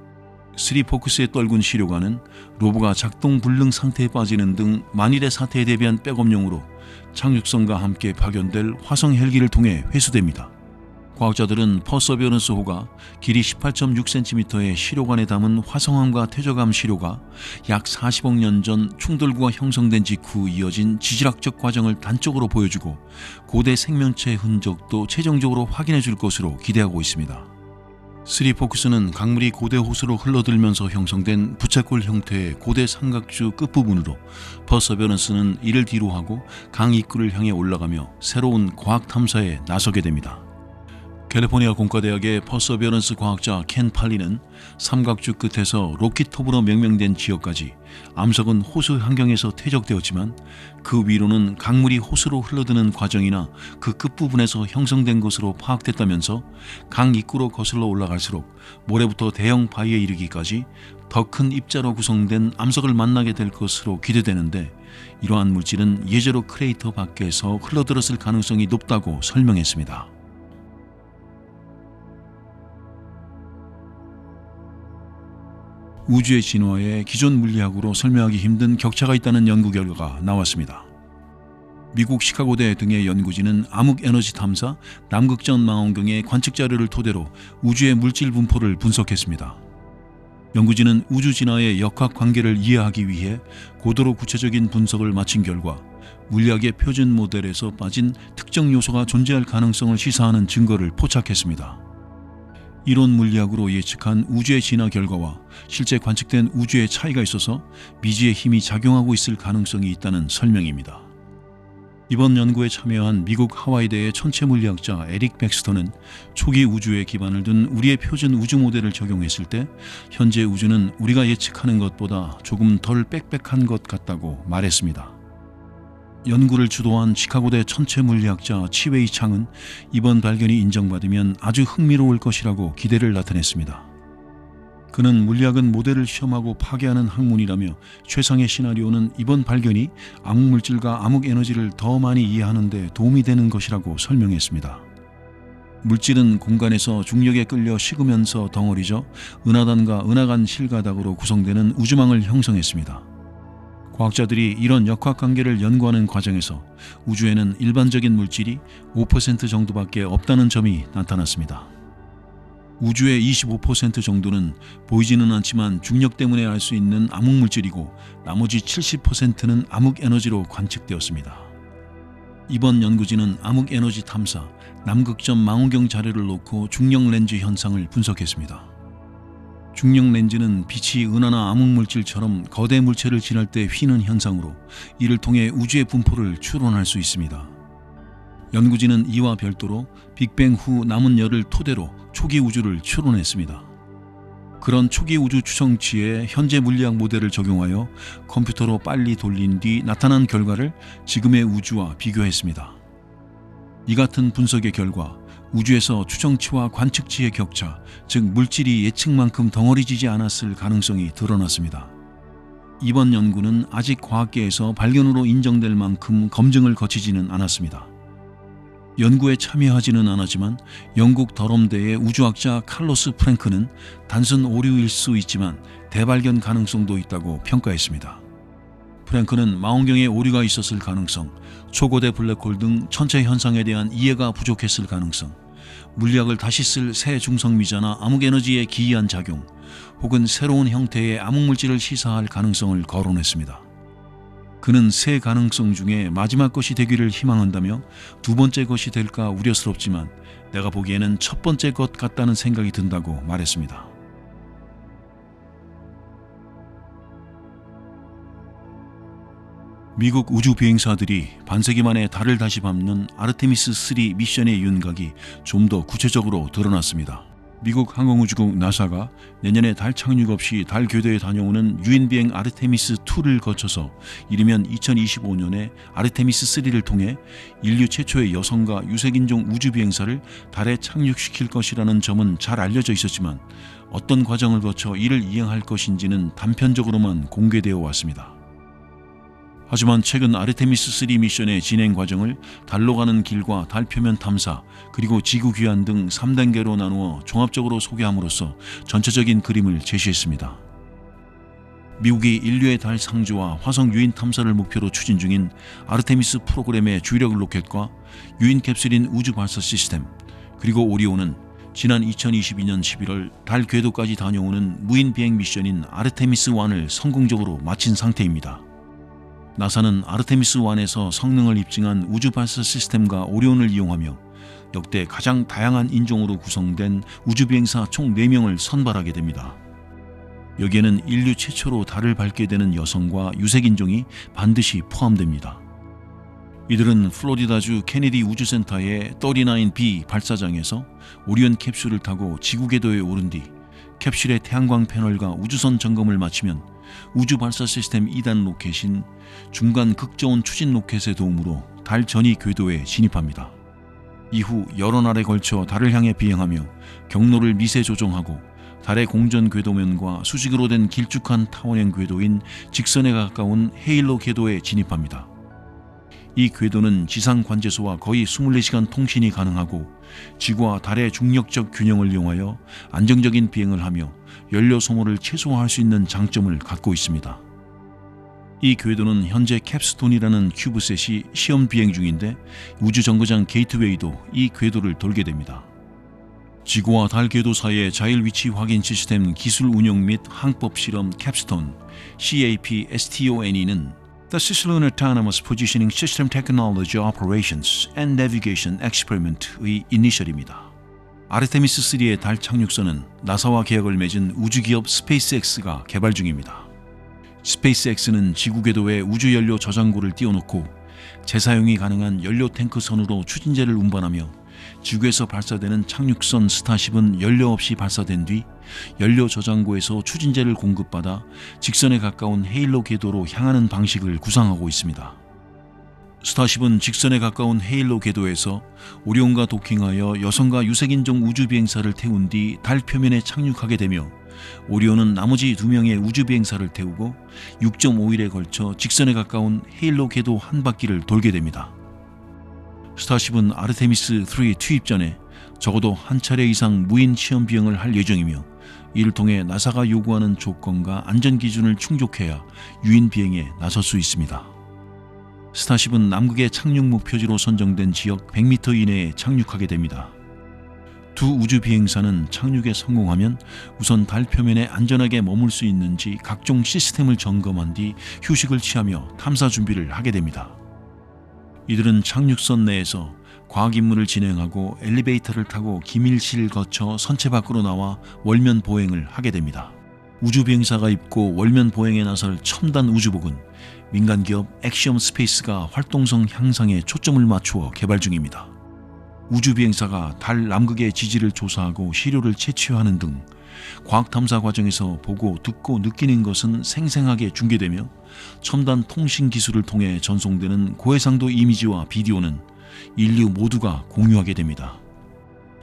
3 포크스에 떨군 시료관은 로버가 작동 불능 상태에 빠지는 등 만일의 사태에 대비한 백업용으로 착륙선과 함께 파견될 화성 헬기를 통해 회수됩니다. 과학자들은 퍼서베어런스호가 길이 18.6cm의 시료관에 담은 화성암과 퇴적암 시료가 약 40억 년 전 충돌구가 형성된 직후 이어진 지질학적 과정을 단적으로 보여주고 고대 생명체의 흔적도 최종적으로 확인해 줄 것으로 기대하고 있습니다. 3 포크스는 강물이 고대 호수로 흘러들면서 형성된 부채꼴 형태의 고대 삼각주 끝부분으로 퍼서베어런스는 이를 뒤로하고 강 입구를 향해 올라가며 새로운 과학 탐사에 나서게 됩니다. 캘리포니아 공과대학의 퍼서베어런스 과학자 켄 팔리는 삼각주 끝에서 로키톱으로 명명된 지역까지 암석은 호수 환경에서 퇴적되었지만 그 위로는 강물이 호수로 흘러드는 과정이나 그 끝부분에서 형성된 것으로 파악됐다면서 강 입구로 거슬러 올라갈수록 모래부터 대형 바위에 이르기까지 더 큰 입자로 구성된 암석을 만나게 될 것으로 기대되는데 이러한 물질은 예제로 크레이터 밖에서 흘러들었을 가능성이 높다고 설명했습니다. 우주의 진화에 기존 물리학으로 설명하기 힘든 격차가 있다는 연구 결과가 나왔습니다. 미국 시카고대 등의 연구진은 암흑에너지 탐사, 남극전 망원경의 관측 자료를 토대로 우주의 물질 분포를 분석했습니다. 연구진은 우주 진화의 역학 관계를 이해하기 위해 고도로 구체적인 분석을 마친 결과 물리학의 표준 모델에서 빠진 특정 요소가 존재할 가능성을 시사하는 증거를 포착했습니다. 이론 물리학으로 예측한 우주의 진화 결과와 실제 관측된 우주의 차이가 있어서 미지의 힘이 작용하고 있을 가능성이 있다는 설명입니다. 이번 연구에 참여한 미국 하와이대의 천체물리학자 에릭 백스터는 초기 우주에 기반을 둔 우리의 표준 우주 모델을 적용했을 때 현재 우주는 우리가 예측하는 것보다 조금 덜 빽빽한 것 같다고 말했습니다. 연구를 주도한 시카고대 천체물리학자 치웨이 창은 이번 발견이 인정받으면 아주 흥미로울 것이라고 기대를 나타냈습니다. 그는 물리학은 모델을 시험하고 파괴하는 학문이라며 최상의 시나리오는 이번 발견이 암흑물질과 암흑에너지를 더 많이 이해하는 데 도움이 되는 것이라고 설명했습니다. 물질은 공간에서 중력에 끌려 식으면서 덩어리져 은하단과 은하간 실가닥으로 구성되는 우주망을 형성했습니다. 과학자들이 이런 역학관계를 연구하는 과정에서 우주에는 일반적인 물질이 5% 정도밖에 없다는 점이 나타났습니다. 우주의 25% 정도는 보이지는 않지만 중력 때문에 알 수 있는 암흑물질이고 나머지 70%는 암흑에너지로 관측되었습니다. 이번 연구진은 암흑에너지 탐사, 남극점 망원경 자료를 놓고 중력 렌즈 현상을 분석했습니다. 중력 렌즈는 빛이 은하나 암흑물질처럼 거대 물체를 지날 때 휘는 현상으로 이를 통해 우주의 분포를 추론할 수 있습니다. 연구진은 이와 별도로 빅뱅 후 남은 열을 토대로 초기 우주를 추론했습니다. 그런 초기 우주 추정치에 현재 물리학 모델을 적용하여 컴퓨터로 빨리 돌린 뒤 나타난 결과를 지금의 우주와 비교했습니다. 이 같은 분석의 결과 우주에서 추정치와 관측치의 격차, 즉 물질이 예측만큼 덩어리지지 않았을 가능성이 드러났습니다. 이번 연구는 아직 과학계에서 발견으로 인정될 만큼 검증을 거치지는 않았습니다. 연구에 참여하지는 않았지만 영국 더럼대의 우주학자 칼로스 프랭크는 단순 오류일 수 있지만 대발견 가능성도 있다고 평가했습니다. 프랭크는 망원경에 오류가 있었을 가능성, 초고대 블랙홀 등 천체 현상에 대한 이해가 부족했을 가능성, 물리학을 다시 쓸 새 중성미자나 암흑에너지의 기이한 작용, 혹은 새로운 형태의 암흑물질을 시사할 가능성을 거론했습니다. 그는 세 가능성 중에 마지막 것이 되기를 희망한다며 두 번째 것이 될까 우려스럽지만 내가 보기에는 첫 번째 것 같다는 생각이 든다고 말했습니다. 미국 우주 비행사들이 반세기 만에 달을 다시 밟는 아르테미스-3 미션의 윤곽이 좀 더 구체적으로 드러났습니다. 미국 항공우주국 나사가 내년에 달 착륙 없이 달 궤도에 다녀오는 유인비행 아르테미스-2를 거쳐서 이르면 2025년에 아르테미스-3를 통해 인류 최초의 여성과 유색인종 우주비행사를 달에 착륙시킬 것이라는 점은 잘 알려져 있었지만 어떤 과정을 거쳐 이를 이행할 것인지는 단편적으로만 공개되어 왔습니다. 하지만 최근 아르테미스-3 미션의 진행 과정을 달로 가는 길과 달 표면 탐사, 그리고 지구 귀환 등 3단계로 나누어 종합적으로 소개함으로써 전체적인 그림을 제시했습니다. 미국이 인류의 달 상주와 화성 유인 탐사를 목표로 추진 중인 아르테미스 프로그램의 주력 로켓과 유인 캡슐인 우주 발사 시스템, 그리고 오리온은 지난 2022년 11월 달 궤도까지 다녀오는 무인 비행 미션인 아르테미스-1을 성공적으로 마친 상태입니다. 나사는 아르테미스-1에서 성능을 입증한 우주 발사 시스템과 오리온을 이용하며 역대 가장 다양한 인종으로 구성된 우주비행사 총 4명을 선발하게 됩니다. 여기에는 인류 최초로 달을 밟게 되는 여성과 유색인종이 반드시 포함됩니다. 이들은 플로리다주 케네디 우주센터의 39B 발사장에서 오리온 캡슐을 타고 지구 궤도에 오른 뒤 캡슐의 태양광 패널과 우주선 점검을 마치면 우주 발사 시스템 2단 로켓인 중간 극저온 추진 로켓의 도움으로 달 전이 궤도에 진입합니다. 이후 여러 날에 걸쳐 달을 향해 비행하며 경로를 미세 조정하고 달의 공전 궤도면과 수직으로 된 길쭉한 타원형 궤도인 직선에 가까운 헤일로 궤도에 진입합니다. 이 궤도는 지상 관제소와 거의 24시간 통신이 가능하고 지구와 달의 중력적 균형을 이용하여 안정적인 비행을 하며 연료 소모를 최소화할 수 있는 장점을 갖고 있습니다. 이 궤도는 현재 캡스톤이라는 큐브셋이 시험 비행 중인데 우주 정거장 게이트웨이도 이 궤도를 돌게 됩니다. 지구와 달 궤도 사이의 자율 위치 확인 시스템 기술 운용 및 항법 실험 캡스톤 CAPSTONE는 The Cislunar Autonomous Positioning System Technology Operations and Navigation Experiment의 이니셜입니다. 아르테미스3의 달 착륙선은 나사와 계약을 맺은 우주기업 스페이스X가 개발 중입니다. 스페이스X는 지구 궤도에 우주연료 저장고를 띄워놓고 재사용이 가능한 연료 탱크선으로 추진제를 운반하며 지구에서 발사되는 착륙선 스타쉽은 연료 없이 발사된 뒤 연료 저장고에서 추진제를 공급받아 직선에 가까운 헤일로 궤도로 향하는 방식을 구상하고 있습니다. 스타쉽은 직선에 가까운 헤일로 궤도에서 오리온과 도킹하여 여성과 유색인종 우주비행사를 태운 뒤 달 표면에 착륙하게 되며 오리온은 나머지 2명의 우주비행사를 태우고 6.5일에 걸쳐 직선에 가까운 헤일로 궤도 한 바퀴를 돌게 됩니다. 스타쉽은 아르테미스3 투입 전에 적어도 한 차례 이상 무인 시험 비행을 할 예정이며 이를 통해 나사가 요구하는 조건과 안전 기준을 충족해야 유인 비행에 나설 수 있습니다. 스타쉽은 남극의 착륙 목표지로 선정된 지역 100m 이내에 착륙하게 됩니다. 두 우주 비행사는 착륙에 성공하면 우선 달 표면에 안전하게 머물 수 있는지 각종 시스템을 점검한 뒤 휴식을 취하며 탐사 준비를 하게 됩니다. 이들은 착륙선 내에서 과학 임무를 진행하고 엘리베이터를 타고 기밀실을 거쳐 선체 밖으로 나와 월면 보행을 하게 됩니다. 우주 비행사가 입고 월면 보행에 나설 첨단 우주복은 민간 기업 엑시엄 스페이스가 활동성 향상에 초점을 맞추어 개발 중입니다. 우주 비행사가 달 남극의 지지를 조사하고 시료를 채취하는 등 과학 탐사 과정에서 보고 듣고 느끼는 것은 생생하게 중계되며 첨단 통신 기술을 통해 전송되는 고해상도 이미지와 비디오는 인류 모두가 공유하게 됩니다.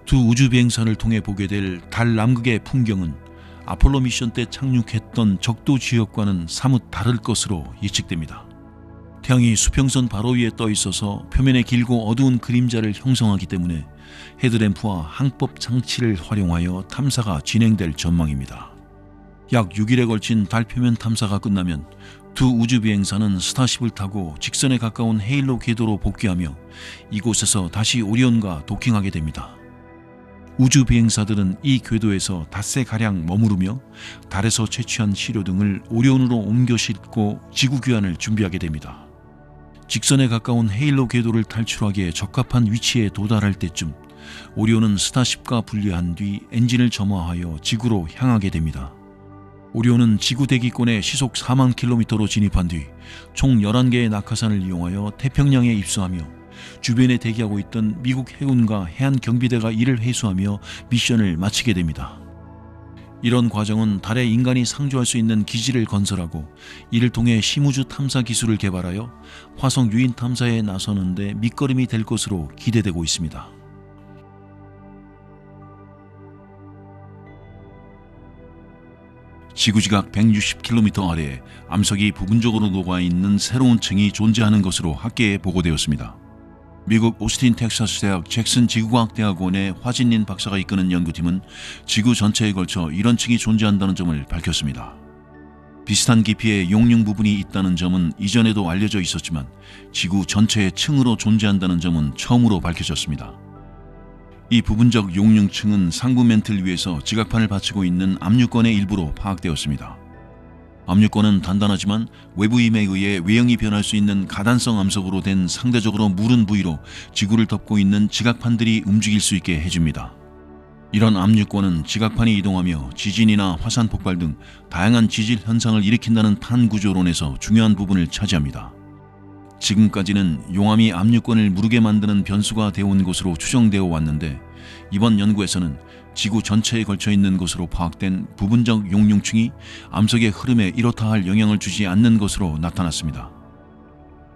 두 우주 비행사를 통해 보게 될 달 남극의 풍경은 아폴로 미션 때 착륙했던 적도 지역과는 사뭇 다를 것으로 예측됩니다. 태양이 수평선 바로 위에 떠 있어서 표면에 길고 어두운 그림자를 형성하기 때문에 헤드램프와 항법 장치를 활용하여 탐사가 진행될 전망입니다. 약 6일에 걸친 달 표면 탐사가 끝나면 두 우주 비행사는 스타쉽을 타고 직선에 가까운 헤일로 궤도로 복귀하며 이곳에서 다시 오리온과 도킹하게 됩니다. 우주 비행사들은 이 궤도에서 닷새가량 머무르며 달에서 채취한 시료 등을 오리온으로 옮겨 싣고 지구 귀환을 준비하게 됩니다. 직선에 가까운 헤일로 궤도를 탈출하기에 적합한 위치에 도달할 때쯤 오리온은 스타쉽과 분리한 뒤 엔진을 점화하여 지구로 향하게 됩니다. 오리온은 지구 대기권에 시속 4만 킬로미터로 진입한 뒤 총 11개의 낙하산을 이용하여 태평양에 입수하며 주변에 대기하고 있던 미국 해군과 해안경비대가 이를 회수하며 미션을 마치게 됩니다. 이런 과정은 달에 인간이 상주할 수 있는 기지를 건설하고 이를 통해 심우주 탐사 기술을 개발하여 화성 유인 탐사에 나서는데 밑거름이 될 것으로 기대되고 있습니다. 지구지각 160km 아래에 암석이 부분적으로 녹아있는 새로운 층이 존재하는 것으로 학계에 보고되었습니다. 미국 오스틴 텍사스 대학 잭슨 지구과학대학원의 화진린 박사가 이끄는 연구팀은 지구 전체에 걸쳐 이런 층이 존재한다는 점을 밝혔습니다. 비슷한 깊이의 용융 부분이 있다는 점은 이전에도 알려져 있었지만 지구 전체의 층으로 존재한다는 점은 처음으로 밝혀졌습니다. 이 부분적 용융층은 상부 멘틀 위에서 지각판을 받치고 있는 압류권의 일부로 파악되었습니다. 압류권은 단단하지만 외부 힘에 의해 외형이 변할 수 있는 가단성 암석으로 된 상대적으로 무른 부위로 지구를 덮고 있는 지각판들이 움직일 수 있게 해줍니다. 이런 압류권은 지각판이 이동하며 지진이나 화산 폭발 등 다양한 지질 현상을 일으킨다는 판 구조론에서 중요한 부분을 차지합니다. 지금까지는 용암이 압류권을 무르게 만드는 변수가 되어온 것으로 추정되어 왔는데 이번 연구에서는 지구 전체에 걸쳐 있는 것으로 파악된 부분적 용융층이 암석의 흐름에 이렇다 할 영향을 주지 않는 것으로 나타났습니다.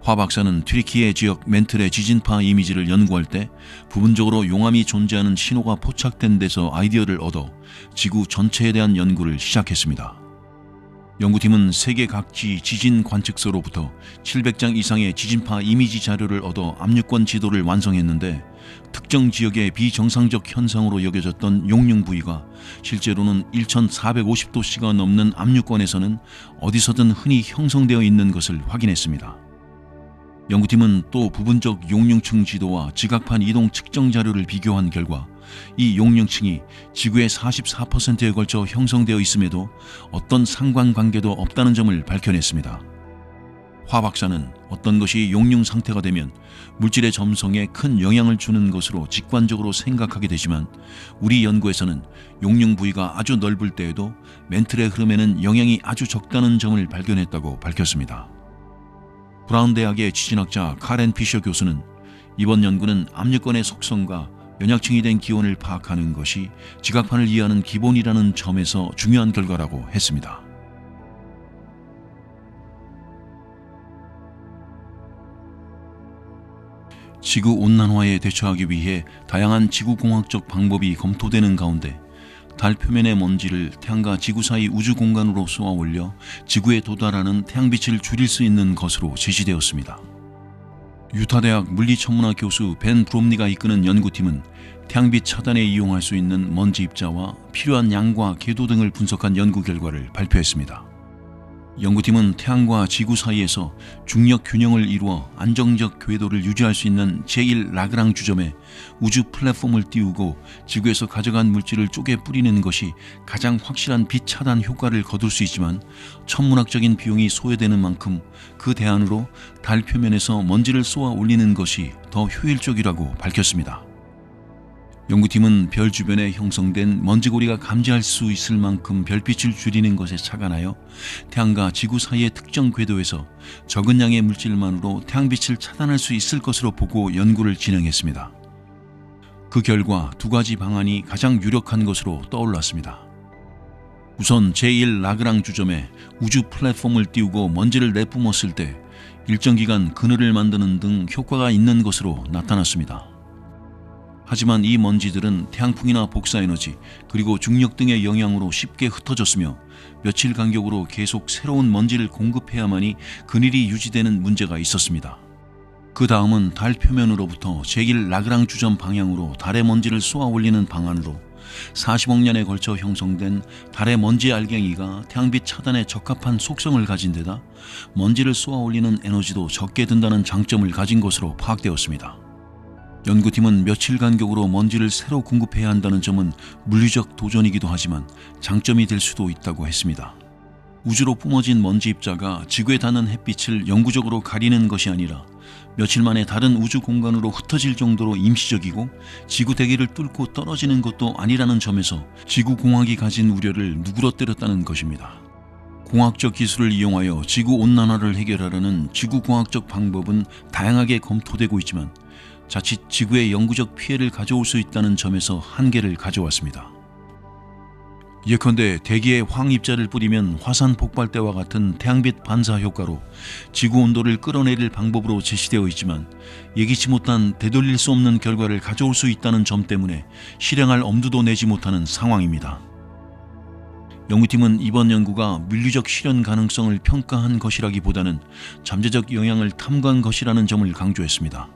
화 박사는 튀르키예 지역 멘틀의 지진파 이미지를 연구할 때 부분적으로 용암이 존재하는 신호가 포착된 데서 아이디어를 얻어 지구 전체에 대한 연구를 시작했습니다. 연구팀은 세계 각지 지진 관측소로부터 700장 이상의 지진파 이미지 자료를 얻어 압류권 지도를 완성했는데 특정 지역의 비정상적 현상으로 여겨졌던 용융 부위가 실제로는 1450도씨가 넘는 압류권에서는 어디서든 흔히 형성되어 있는 것을 확인했습니다. 연구팀은 또 부분적 용융층 지도와 지각판 이동 측정 자료를 비교한 결과 이 용령층이 지구의 44%에 걸쳐 형성되어 있음에도 어떤 상관관계도 없다는 점을 밝혀냈습니다. 화 박사는 어떤 것이 용융 상태가 되면 물질의 점성에 큰 영향을 주는 것으로 직관적으로 생각하게 되지만 우리 연구에서는 용융 부위가 아주 넓을 때에도 멘틀의 흐름에는 영향이 아주 적다는 점을 발견했다고 밝혔습니다. 브라운 대학의 지진학자 카렌 피셔 교수는 이번 연구는 압력권의 속성과 연약층이 된 기온을 파악하는 것이 지각판을 이해하는 기본이라는 점에서 중요한 결과라고 했습니다. 지구온난화에 대처하기 위해 다양한 지구공학적 방법이 검토되는 가운데 달 표면의 먼지를 태양과 지구 사이 우주 공간으로 쏘아 올려 지구에 도달하는 태양빛을 줄일 수 있는 것으로 제시되었습니다. 유타대학 물리천문학 교수 벤 브롬니가 이끄는 연구팀은 태양빛 차단에 이용할 수 있는 먼지 입자와 필요한 양과 궤도 등을 분석한 연구 결과를 발표했습니다. 연구팀은 태양과 지구 사이에서 중력 균형을 이루어 안정적 궤도를 유지할 수 있는 제1라그랑 주점에 우주 플랫폼을 띄우고 지구에서 가져간 물질을 쪼개 뿌리는 것이 가장 확실한 빛 차단 효과를 거둘 수 있지만 천문학적인 비용이 소요되는 만큼 그 대안으로 달 표면에서 먼지를 쏘아 올리는 것이 더 효율적이라고 밝혔습니다. 연구팀은 별 주변에 형성된 먼지고리가 감지할 수 있을 만큼 별빛을 줄이는 것에 착안하여 태양과 지구 사이의 특정 궤도에서 적은 양의 물질만으로 태양빛을 차단할 수 있을 것으로 보고 연구를 진행했습니다. 그 결과 두 가지 방안이 가장 유력한 것으로 떠올랐습니다. 우선 제1라그랑 주점에 우주 플랫폼을 띄우고 먼지를 내뿜었을 때 일정 기간 그늘을 만드는 등 효과가 있는 것으로 나타났습니다. 하지만 이 먼지들은 태양풍이나 복사에너지 그리고 중력 등의 영향으로 쉽게 흩어졌으며 며칠 간격으로 계속 새로운 먼지를 공급해야만이 그늘이 유지되는 문제가 있었습니다. 그 다음은 달 표면으로부터 제1라그랑 주점 방향으로 달의 먼지를 쏘아 올리는 방안으로 40억 년에 걸쳐 형성된 달의 먼지 알갱이가 태양빛 차단에 적합한 속성을 가진 데다 먼지를 쏘아 올리는 에너지도 적게 든다는 장점을 가진 것으로 파악되었습니다. 연구팀은 며칠 간격으로 먼지를 새로 공급해야 한다는 점은 물리적 도전이기도 하지만 장점이 될 수도 있다고 했습니다. 우주로 뿜어진 먼지 입자가 지구에 닿는 햇빛을 영구적으로 가리는 것이 아니라 며칠 만에 다른 우주 공간으로 흩어질 정도로 임시적이고 지구 대기를 뚫고 떨어지는 것도 아니라는 점에서 지구공학이 가진 우려를 누그러뜨렸다는 것입니다. 공학적 기술을 이용하여 지구온난화를 해결하려는 지구공학적 방법은 다양하게 검토되고 있지만 자칫 지구에 영구적 피해를 가져올 수 있다는 점에서 한계를 가져왔습니다. 예컨대 대기에 황입자를 뿌리면 화산 폭발 때와 같은 태양빛 반사 효과로 지구 온도를 끌어내릴 방법으로 제시되어 있지만 예기치 못한 되돌릴 수 없는 결과를 가져올 수 있다는 점 때문에 실행할 엄두도 내지 못하는 상황입니다. 연구팀은 이번 연구가 물리적 실현 가능성을 평가한 것이라기보다는 잠재적 영향을 탐구한 것이라는 점을 강조했습니다.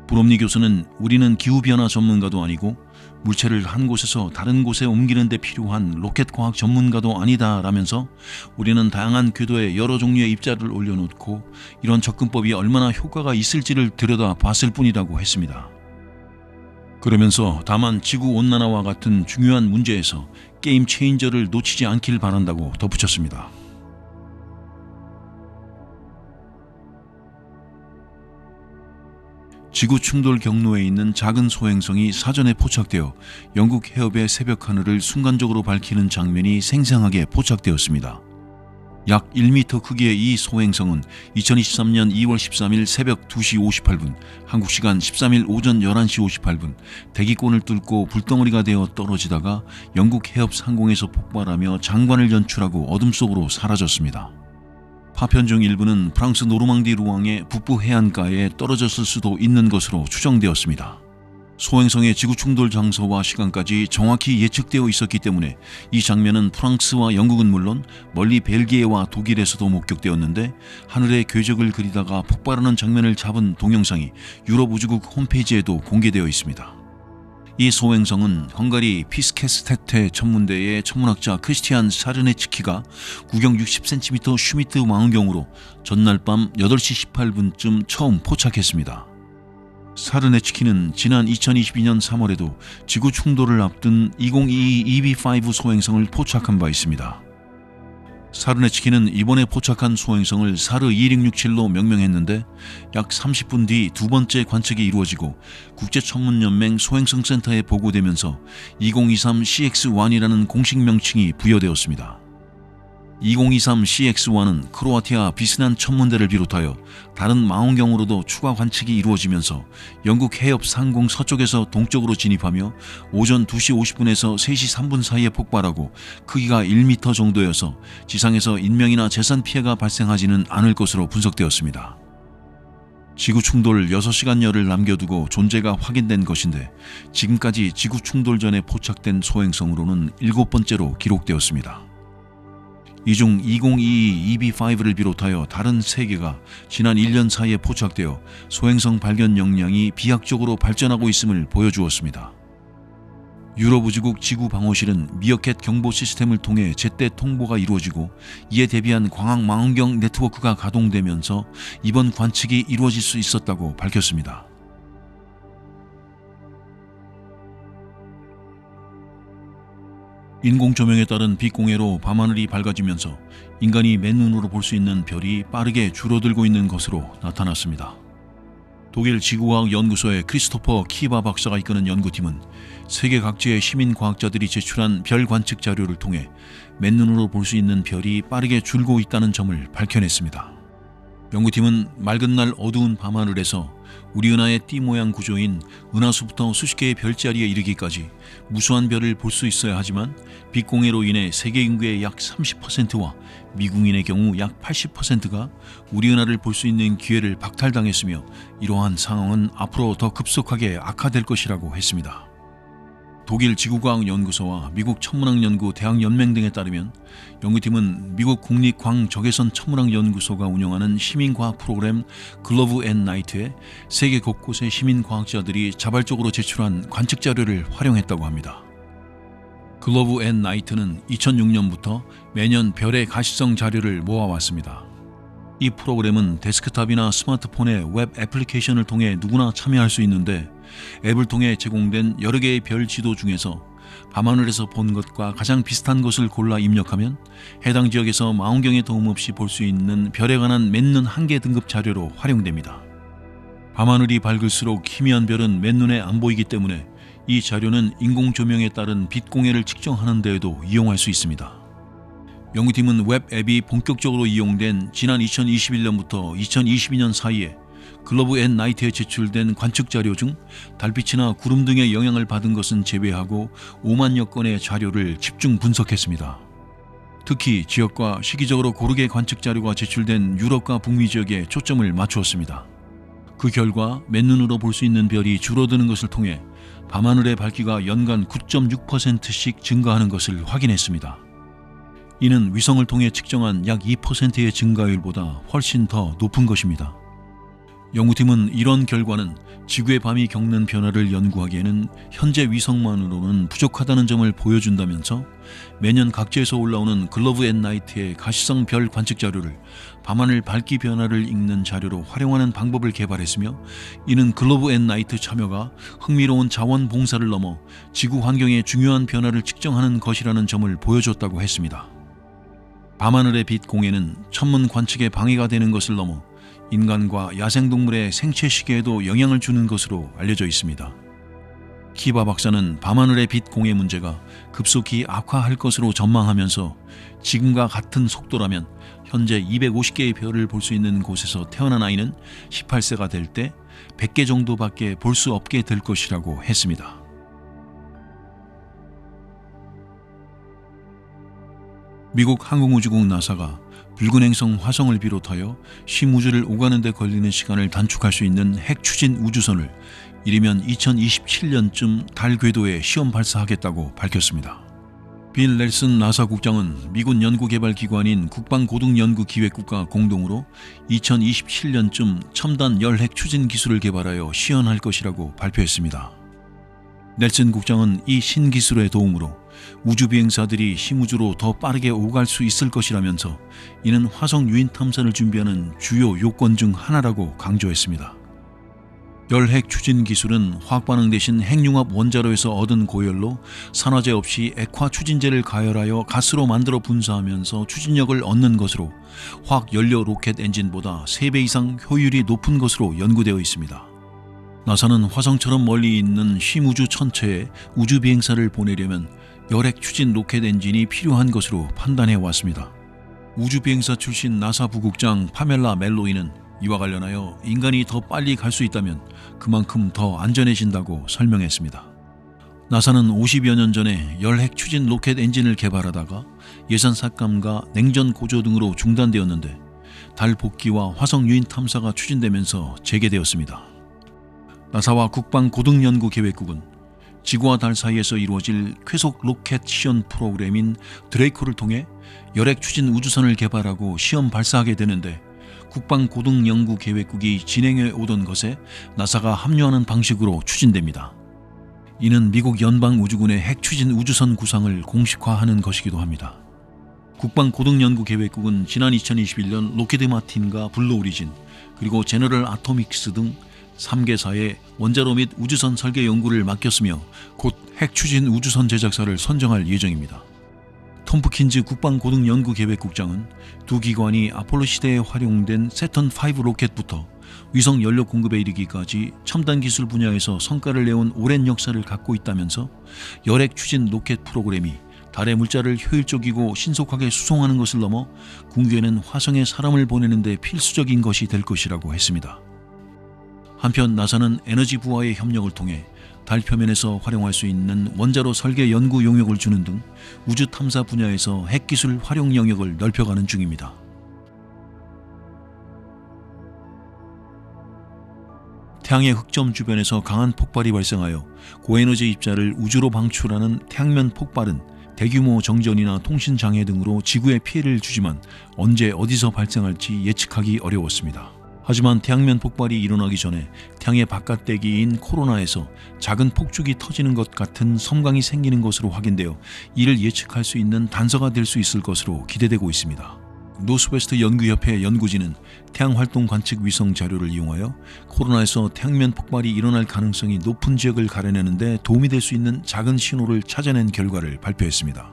브롬니 교수는 우리는 기후변화 전문가도 아니고 물체를 한 곳에서 다른 곳에 옮기는 데 필요한 로켓 과학 전문가도 아니다라면서 우리는 다양한 궤도에 여러 종류의 입자를 올려놓고 이런 접근법이 얼마나 효과가 있을지를 들여다 봤을 뿐이라고 했습니다. 그러면서 다만 지구온난화와 같은 중요한 문제에서 게임 체인저를 놓치지 않길 바란다고 덧붙였습니다. 지구 충돌 경로에 있는 작은 소행성이 사전에 포착되어 영국 해협의 새벽 하늘을 순간적으로 밝히는 장면이 생생하게 포착되었습니다. 약 1m 크기의 이 소행성은 2023년 2월 13일 새벽 2시 58분, 한국 시간 13일 오전 11시 58분 대기권을 뚫고 불덩어리가 되어 떨어지다가 영국 해협 상공에서 폭발하며 장관을 연출하고 어둠 속으로 사라졌습니다. 파편 중 일부는 프랑스 노르망디 루앙의 북부 해안가에 떨어졌을 수도 있는 것으로 추정되었습니다. 소행성의 지구 충돌 장소와 시간까지 정확히 예측되어 있었기 때문에 이 장면은 프랑스와 영국은 물론 멀리 벨기에와 독일에서도 목격되었는데 하늘의 궤적을 그리다가 폭발하는 장면을 잡은 동영상이 유럽 우주국 홈페이지에도 공개되어 있습니다. 이 소행성은 헝가리 피스케스테테 천문대의 천문학자 크리스티안 샤르네츠키가 구경 60cm 슈미트 망원경으로 전날 밤 8시 18분쯤 처음 포착했습니다. 사르네츠키는 지난 2022년 3월에도 지구 충돌을 앞둔 2022 EB5 소행성을 포착한 바 있습니다. 사르네츠키는 이번에 포착한 소행성을 사르 2667로 명명했는데 약 30분 뒤 두 번째 관측이 이루어지고 국제천문연맹 소행성 센터에 보고되면서 2023 CX1이라는 공식 명칭이 부여되었습니다. 2023 CX1은 크로아티아 비스난 천문대를 비롯하여 다른 망원경으로도 추가 관측이 이루어지면서 영국 해협 상공 서쪽에서 동쪽으로 진입하며 오전 2시 50분에서 3시 3분 사이에 폭발하고 크기가 1m 정도여서 지상에서 인명이나 재산 피해가 발생하지는 않을 것으로 분석되었습니다. 지구 충돌 6시간여를 남겨두고 존재가 확인된 것인데 지금까지 지구 충돌 전에 포착된 소행성으로는 7번째로 기록되었습니다. 이 중 2022 EB5를 비롯하여 다른 3개가 지난 1년 사이에 포착되어 소행성 발견 역량이 비약적으로 발전하고 있음을 보여주었습니다. 유럽우주국 지구방호실은 미어캣 경보 시스템을 통해 제때 통보가 이루어지고 이에 대비한 광학 망원경 네트워크가 가동되면서 이번 관측이 이루어질 수 있었다고 밝혔습니다. 인공조명에 따른 빛공해로 밤하늘이 밝아지면서 인간이 맨눈으로 볼 수 있는 별이 빠르게 줄어들고 있는 것으로 나타났습니다. 독일 지구과학연구소의 크리스토퍼 키바 박사가 이끄는 연구팀은 세계 각지의 시민과학자들이 제출한 별 관측 자료를 통해 맨눈으로 볼 수 있는 별이 빠르게 줄고 있다는 점을 밝혀냈습니다. 연구팀은 맑은 날 어두운 밤하늘에서 우리 은하의 띠 모양 구조인 은하수부터 수십 개의 별자리에 이르기까지 무수한 별을 볼 수 있어야 하지만 빛공해로 인해 세계 인구의 약 30%와 미국인의 경우 약 80%가 우리 은하를 볼 수 있는 기회를 박탈당했으며 이러한 상황은 앞으로 더 급속하게 악화될 것이라고 했습니다. 독일 지구과학연구소와 미국 천문학연구 대학연맹 등에 따르면 연구팀은 미국 국립광적외선 천문학연구소가 운영하는 시민과학 프로그램 글로브 앤 나이트에 세계 곳곳의 시민과학자들이 자발적으로 제출한 관측 자료를 활용했다고 합니다. 글로브 앤 나이트는 2006년부터 매년 별의 가시성 자료를 모아왔습니다. 이 프로그램은 데스크탑이나 스마트폰의 웹 애플리케이션을 통해 누구나 참여할 수 있는데 앱을 통해 제공된 여러 개의 별 지도 중에서 밤하늘에서 본 것과 가장 비슷한 것을 골라 입력하면 해당 지역에서 망원경의 도움 없이 볼 수 있는 별에 관한 맨눈 한계 등급 자료로 활용됩니다. 밤하늘이 밝을수록 희미한 별은 맨눈에 안 보이기 때문에 이 자료는 인공조명에 따른 빛공해를 측정하는 데에도 이용할 수 있습니다. 연구팀은 웹 앱이 본격적으로 이용된 지난 2021년부터 2022년 사이에 글로브 앤 나이트에 제출된 관측 자료 중 달빛이나 구름 등의 영향을 받은 것은 제외하고 5만여 건의 자료를 집중 분석했습니다. 특히 지역과 시기적으로 고르게 관측 자료가 제출된 유럽과 북미 지역에 초점을 맞추었습니다. 그 결과 맨눈으로 볼 수 있는 별이 줄어드는 것을 통해 밤하늘의 밝기가 연간 9.6%씩 증가하는 것을 확인했습니다. 이는 위성을 통해 측정한 약 2%의 증가율보다 훨씬 더 높은 것입니다. 연구팀은 이런 결과는 지구의 밤이 겪는 변화를 연구하기에는 현재 위성만으로는 부족하다는 점을 보여준다면서 매년 각지에서 올라오는 글로브 앤 나이트의 가시성 별 관측 자료를 밤하늘 밝기 변화를 읽는 자료로 활용하는 방법을 개발했으며 이는 글로브 앤 나이트 참여가 흥미로운 자원봉사를 넘어 지구 환경의 중요한 변화를 측정하는 것이라는 점을 보여줬다고 했습니다. 밤하늘의 빛 공해는 천문 관측에 방해가 되는 것을 넘어 인간과 야생동물의 생체 시계에도 영향을 주는 것으로 알려져 있습니다. 키바 박사는 밤하늘의 빛 공해 문제가 급속히 악화할 것으로 전망하면서 지금과 같은 속도라면 현재 250개의 별을 볼 수 있는 곳에서 태어난 아이는 18세가 될 때 100개 정도밖에 볼 수 없게 될 것이라고 했습니다. 미국 항공우주국 나사가 붉은 행성 화성을 비롯하여 심우주를 오가는 데 걸리는 시간을 단축할 수 있는 핵 추진 우주선을 이르면 2027년쯤 달 궤도에 시험 발사하겠다고 밝혔습니다. 빌 넬슨 나사 국장은 미군 연구개발기관인 국방고등연구기획국과 공동으로 2027년쯤 첨단 열핵 추진 기술을 개발하여 시연할 것이라고 발표했습니다. 넬슨 국장은 이 신기술의 도움으로 우주비행사들이 심우주로 더 빠르게 오갈 수 있을 것이라면서 이는 화성 유인 탐사를 준비하는 주요 요건 중 하나라고 강조했습니다. 열핵 추진 기술은 화학 반응 대신 핵융합 원자로에서 얻은 고열로 산화제 없이 액화 추진제를 가열하여 가스로 만들어 분사하면서 추진력을 얻는 것으로 화학 연료 로켓 엔진보다 3배 이상 효율이 높은 것으로 연구되어 있습니다. 나사는 화성처럼 멀리 있는 심우주 천체에 우주 비행사를 보내려면 열핵 추진 로켓 엔진이 필요한 것으로 판단해 왔습니다. 우주 비행사 출신 나사 부국장 파멜라 멜로이는 이와 관련하여 인간이 더 빨리 갈 수 있다면 그만큼 더 안전해진다고 설명했습니다. 나사는 50여 년 전에 열핵 추진 로켓 엔진을 개발하다가 예산 삭감과 냉전 고조 등으로 중단되었는데 달 복귀와 화성 유인 탐사가 추진되면서 재개되었습니다. 나사와 국방고등연구계획국은 지구와 달 사이에서 이루어질 쾌속 로켓 시연 프로그램인 드레이코를 통해 열핵 추진 우주선을 개발하고 시험 발사하게 되는데 국방고등연구계획국이 진행해 오던 것에 나사가 합류하는 방식으로 추진됩니다. 이는 미국 연방우주군의 핵 추진 우주선 구상을 공식화하는 것이기도 합니다. 국방고등연구계획국은 지난 2021년 로키드 마틴과 블루 오리진 그리고 제너럴 아토믹스 등 3개사에 원자로 및 우주선 설계 연구를 맡겼으며 곧 핵 추진 우주선 제작사를 선정할 예정입니다. 톰프킨즈 국방고등연구계획국장은 두 기관이 아폴로 시대에 활용된 세턴5 로켓부터 위성 연료 공급에 이르기까지 첨단 기술 분야에서 성과를 내온 오랜 역사를 갖고 있다면서 열핵 추진 로켓 프로그램이 달의 물자를 효율적이고 신속하게 수송하는 것을 넘어 궁극에는 화성에 사람을 보내는 데 필수적인 것이 될 것이라고 했습니다. 한편 나사는 에너지 부와의 협력을 통해 달 표면에서 활용할 수 있는 원자로 설계 연구 용역을 주는 등 우주 탐사 분야에서 핵기술 활용 영역을 넓혀가는 중입니다. 태양의 흑점 주변에서 강한 폭발이 발생하여 고에너지 입자를 우주로 방출하는 태양면 폭발은 대규모 정전이나 통신 장애 등으로 지구에 피해를 주지만 언제 어디서 발생할지 예측하기 어려웠습니다. 하지만 태양면 폭발이 일어나기 전에 태양의 바깥대기인 코로나에서 작은 폭죽이 터지는 것 같은 섬광이 생기는 것으로 확인되어 이를 예측할 수 있는 단서가 될 수 있을 것으로 기대되고 있습니다. 노스웨스트 연구협회 연구진은 태양활동 관측 위성 자료를 이용하여 코로나에서 태양면 폭발이 일어날 가능성이 높은 지역을 가려내는 데 도움이 될 수 있는 작은 신호를 찾아낸 결과를 발표했습니다.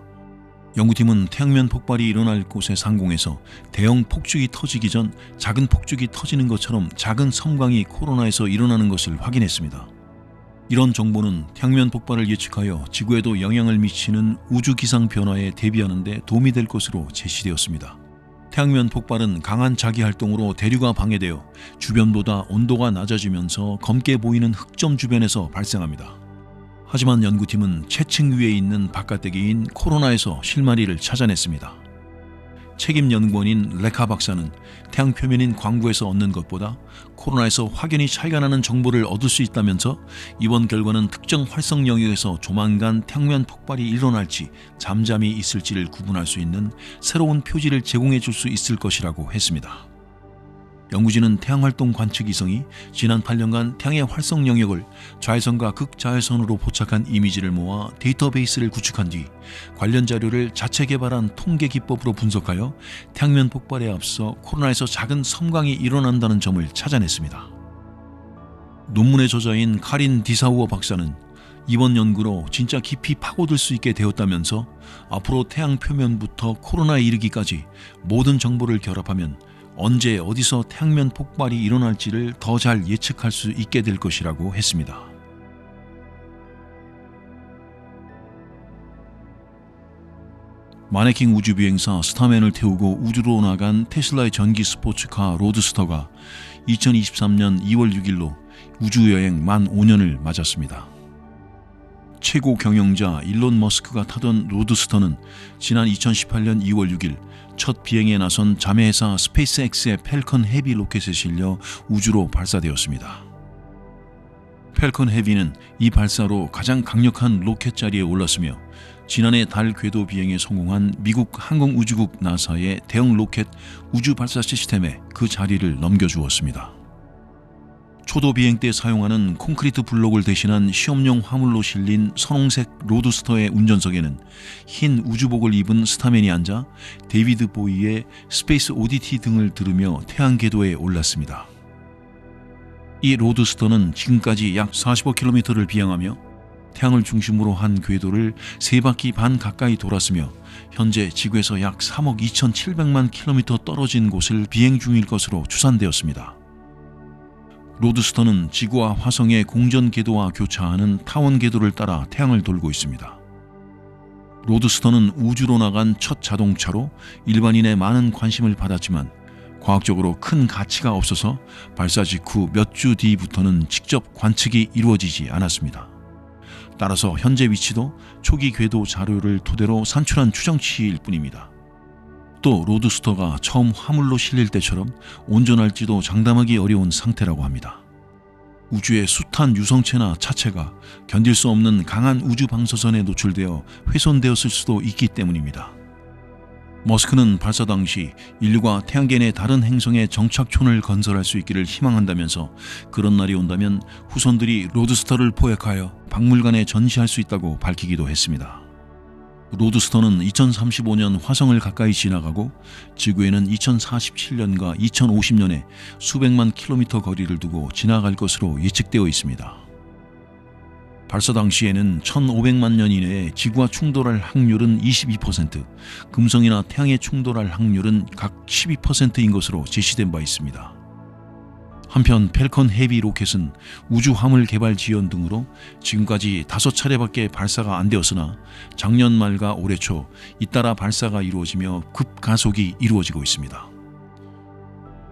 연구팀은 태양면 폭발이 일어날 곳의 상공에서 대형 폭죽이 터지기 전 작은 폭죽이 터지는 것처럼 작은 섬광이 코로나에서 일어나는 것을 확인했습니다. 이런 정보는 태양면 폭발을 예측하여 지구에도 영향을 미치는 우주 기상 변화에 대비하는 데 도움이 될 것으로 제시되었습니다. 태양면 폭발은 강한 자기활동으로 대류가 방해되어 주변보다 온도가 낮아지면서 검게 보이는 흑점 주변에서 발생합니다. 하지만 연구팀은 채층 위에 있는 바깥대기인 코로나에서 실마리를 찾아냈습니다. 책임 연구원인 레카 박사는 태양 표면인 광구에서 얻는 것보다 코로나에서 확연히 차이가 나는 정보를 얻을 수 있다면서 이번 결과는 특정 활성 영역에서 조만간 태양면 폭발이 일어날지 잠잠히 있을지를 구분할 수 있는 새로운 표지를 제공해 줄 수 있을 것이라고 했습니다. 연구진은 태양활동 관측 위성이 지난 8년간 태양의 활성 영역을 자외선과 극자외선으로 포착한 이미지를 모아 데이터베이스를 구축한 뒤 관련 자료를 자체 개발한 통계 기법으로 분석하여 태양면 폭발에 앞서 코로나에서 작은 섬광이 일어난다는 점을 찾아냈습니다. 논문의 저자인 카린 디사우어 박사는 이번 연구로 진짜 깊이 파고들 수 있게 되었다면서 앞으로 태양 표면부터 코로나에 이르기까지 모든 정보를 결합하면 언제 어디서 태양면 폭발이 일어날지를 더 잘 예측할 수 있게 될 것이라고 했습니다. 마네킹 우주비행사 스타맨을 태우고 우주로 나간 테슬라의 전기 스포츠카 로드스터가 2023년 2월 6일로 우주여행 만 5년을 맞았습니다. 최고 경영자 일론 머스크가 타던 로드스터는 지난 2018년 2월 6일 첫 비행에 나선 자매회사 스페이스X의 펠컨 헤비 로켓에 실려 우주로 발사되었습니다. 펠컨 헤비는 이 발사로 가장 강력한 로켓 자리에 올랐으며 지난해 달 궤도 비행에 성공한 미국 항공우주국 나사의 대형 로켓 우주 발사 시스템에 그 자리를 넘겨주었습니다. 초도 비행 때 사용하는 콘크리트 블록을 대신한 시험용 화물로 실린 선홍색 로드스터의 운전석에는 흰 우주복을 입은 스타맨이 앉아 데이비드 보이의 스페이스 오디티 등을 들으며 태양 궤도에 올랐습니다. 이 로드스터는 지금까지 약 45km를 비행하며 태양을 중심으로 한 궤도를 3바퀴 반 가까이 돌았으며 현재 지구에서 약 3억 2,700만 킬로미터 떨어진 곳을 비행 중일 것으로 추산되었습니다. 로드스터는 지구와 화성의 공전 궤도와 교차하는 타원 궤도를 따라 태양을 돌고 있습니다. 로드스터는 우주로 나간 첫 자동차로 일반인의 많은 관심을 받았지만 과학적으로 큰 가치가 없어서 발사 직후 몇 주 뒤부터는 직접 관측이 이루어지지 않았습니다. 따라서 현재 위치도 초기 궤도 자료를 토대로 산출한 추정치일 뿐입니다. 또 로드스터가 처음 화물로 실릴 때처럼 온전할지도 장담하기 어려운 상태라고 합니다. 우주의 숱한 유성체나 차체가 견딜 수 없는 강한 우주 방사선에 노출되어 훼손되었을 수도 있기 때문입니다. 머스크는 발사 당시 인류가 태양계 내 다른 행성에 정착촌을 건설할 수 있기를 희망한다면서 그런 날이 온다면 후손들이 로드스터를 포획하여 박물관에 전시할 수 있다고 밝히기도 했습니다. 로드스터는 2035년 화성을 가까이 지나가고 지구에는 2047년과 2050년에 수백만 킬로미터 거리를 두고 지나갈 것으로 예측되어 있습니다. 발사 당시에는 1500만 년 이내에 지구와 충돌할 확률은 22%, 금성이나 태양에 충돌할 확률은 각 12%인 것으로 제시된 바 있습니다. 한편 펠컨 헤비 로켓은 우주 화물 개발 지원 등으로 지금까지 5차례밖에 발사가 안 되었으나 작년 말과 올해 초 잇따라 발사가 이루어지며 급가속이 이루어지고 있습니다.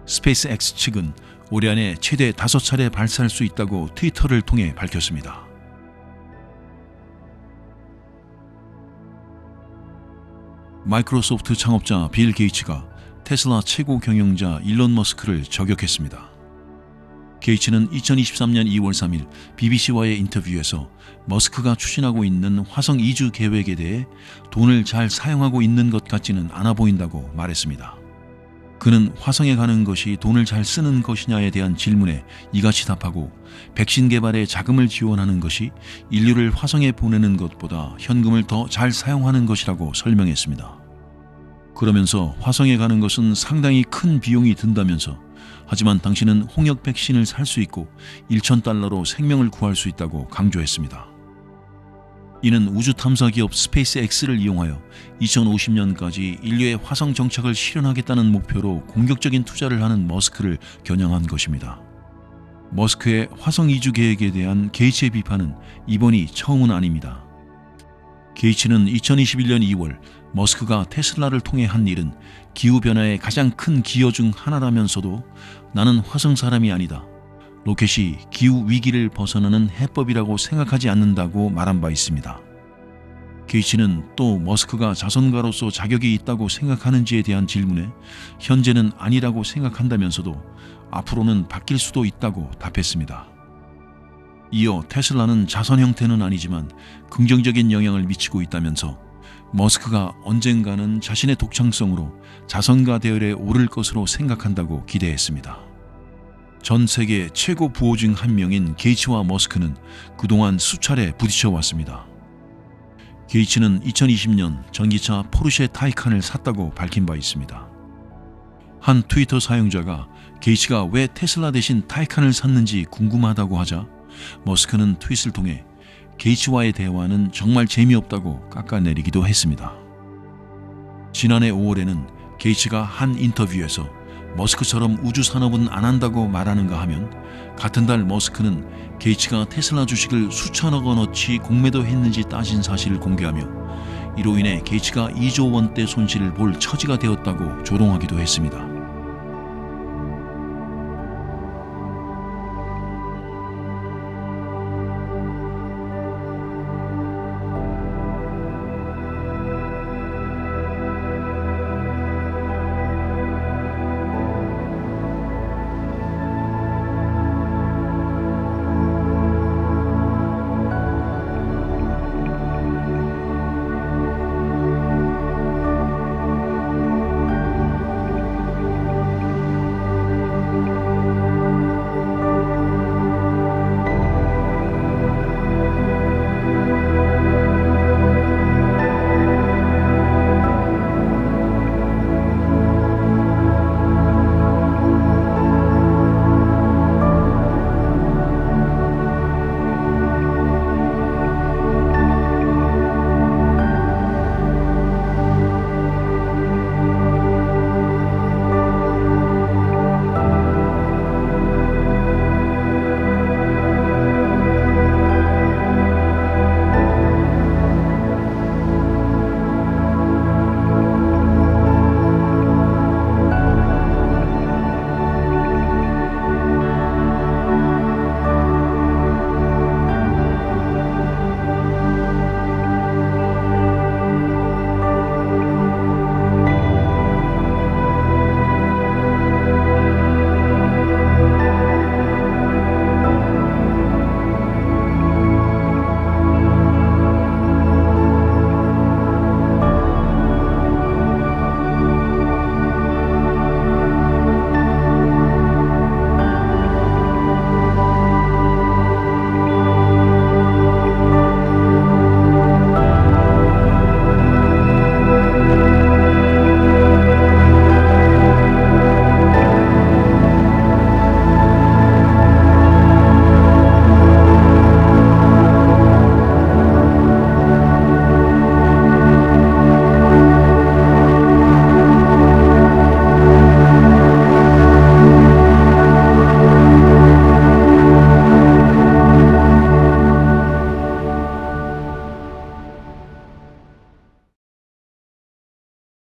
스페이스X 측은 올해 안에 최대 5차례 발사할 수 있다고 트위터를 통해 밝혔습니다. 마이크로소프트 창업자 빌 게이츠가 테슬라 최고 경영자 일론 머스크를 저격했습니다. 게이츠는 2023년 2월 3일 BBC와의 인터뷰에서 머스크가 추진하고 있는 화성 이주 계획에 대해 돈을 잘 사용하고 있는 것 같지는 않아 보인다고 말했습니다. 그는 화성에 가는 것이 돈을 잘 쓰는 것이냐에 대한 질문에 이같이 답하고 백신 개발에 자금을 지원하는 것이 인류를 화성에 보내는 것보다 현금을 더 잘 사용하는 것이라고 설명했습니다. 그러면서 화성에 가는 것은 상당히 큰 비용이 든다면서 하지만 당신은 홍역 백신을 살 수 있고 $1,000로 생명을 구할 수 있다고 강조했습니다. 이는 우주 탐사 기업 스페이스X를 이용하여 2050년까지 인류의 화성 정착을 실현하겠다는 목표로 공격적인 투자를 하는 머스크를 겨냥한 것입니다. 머스크의 화성 이주 계획에 대한 게이츠의 비판은 이번이 처음은 아닙니다. 게이츠는 2021년 2월 머스크가 테슬라를 통해 한 일은 기후변화의 가장 큰 기여 중 하나라면서도 나는 화성 사람이 아니다. 로켓이 기후 위기를 벗어나는 해법이라고 생각하지 않는다고 말한 바 있습니다. 게이츠는 또 머스크가 자선가로서 자격이 있다고 생각하는지에 대한 질문에 현재는 아니라고 생각한다면서도 앞으로는 바뀔 수도 있다고 답했습니다. 이어 테슬라는 자선 형태는 아니지만 긍정적인 영향을 미치고 있다면서 머스크가 언젠가는 자신의 독창성으로 자선가 대열에 오를 것으로 생각한다고 기대했습니다. 전 세계 최고 부호 중 한 명인 게이츠와 머스크는 그동안 수차례 부딪혀 왔습니다. 게이츠는 2020년 전기차 포르쉐 타이칸을 샀다고 밝힌 바 있습니다. 한 트위터 사용자가 게이츠가 왜 테슬라 대신 타이칸을 샀는지 궁금하다고 하자 머스크는 트윗을 통해 게이츠와의 대화는 정말 재미없다고 깎아내리기도 했습니다. 지난해 5월에는 게이츠가 한 인터뷰에서 머스크처럼 우주 산업은 안 한다고 말하는가 하면 같은 달 머스크는 게이츠가 테슬라 주식을 수천억 원어치 공매도했는지 따진 사실을 공개하며 이로 인해 게이츠가 2조 원대 손실을 볼 처지가 되었다고 조롱하기도 했습니다.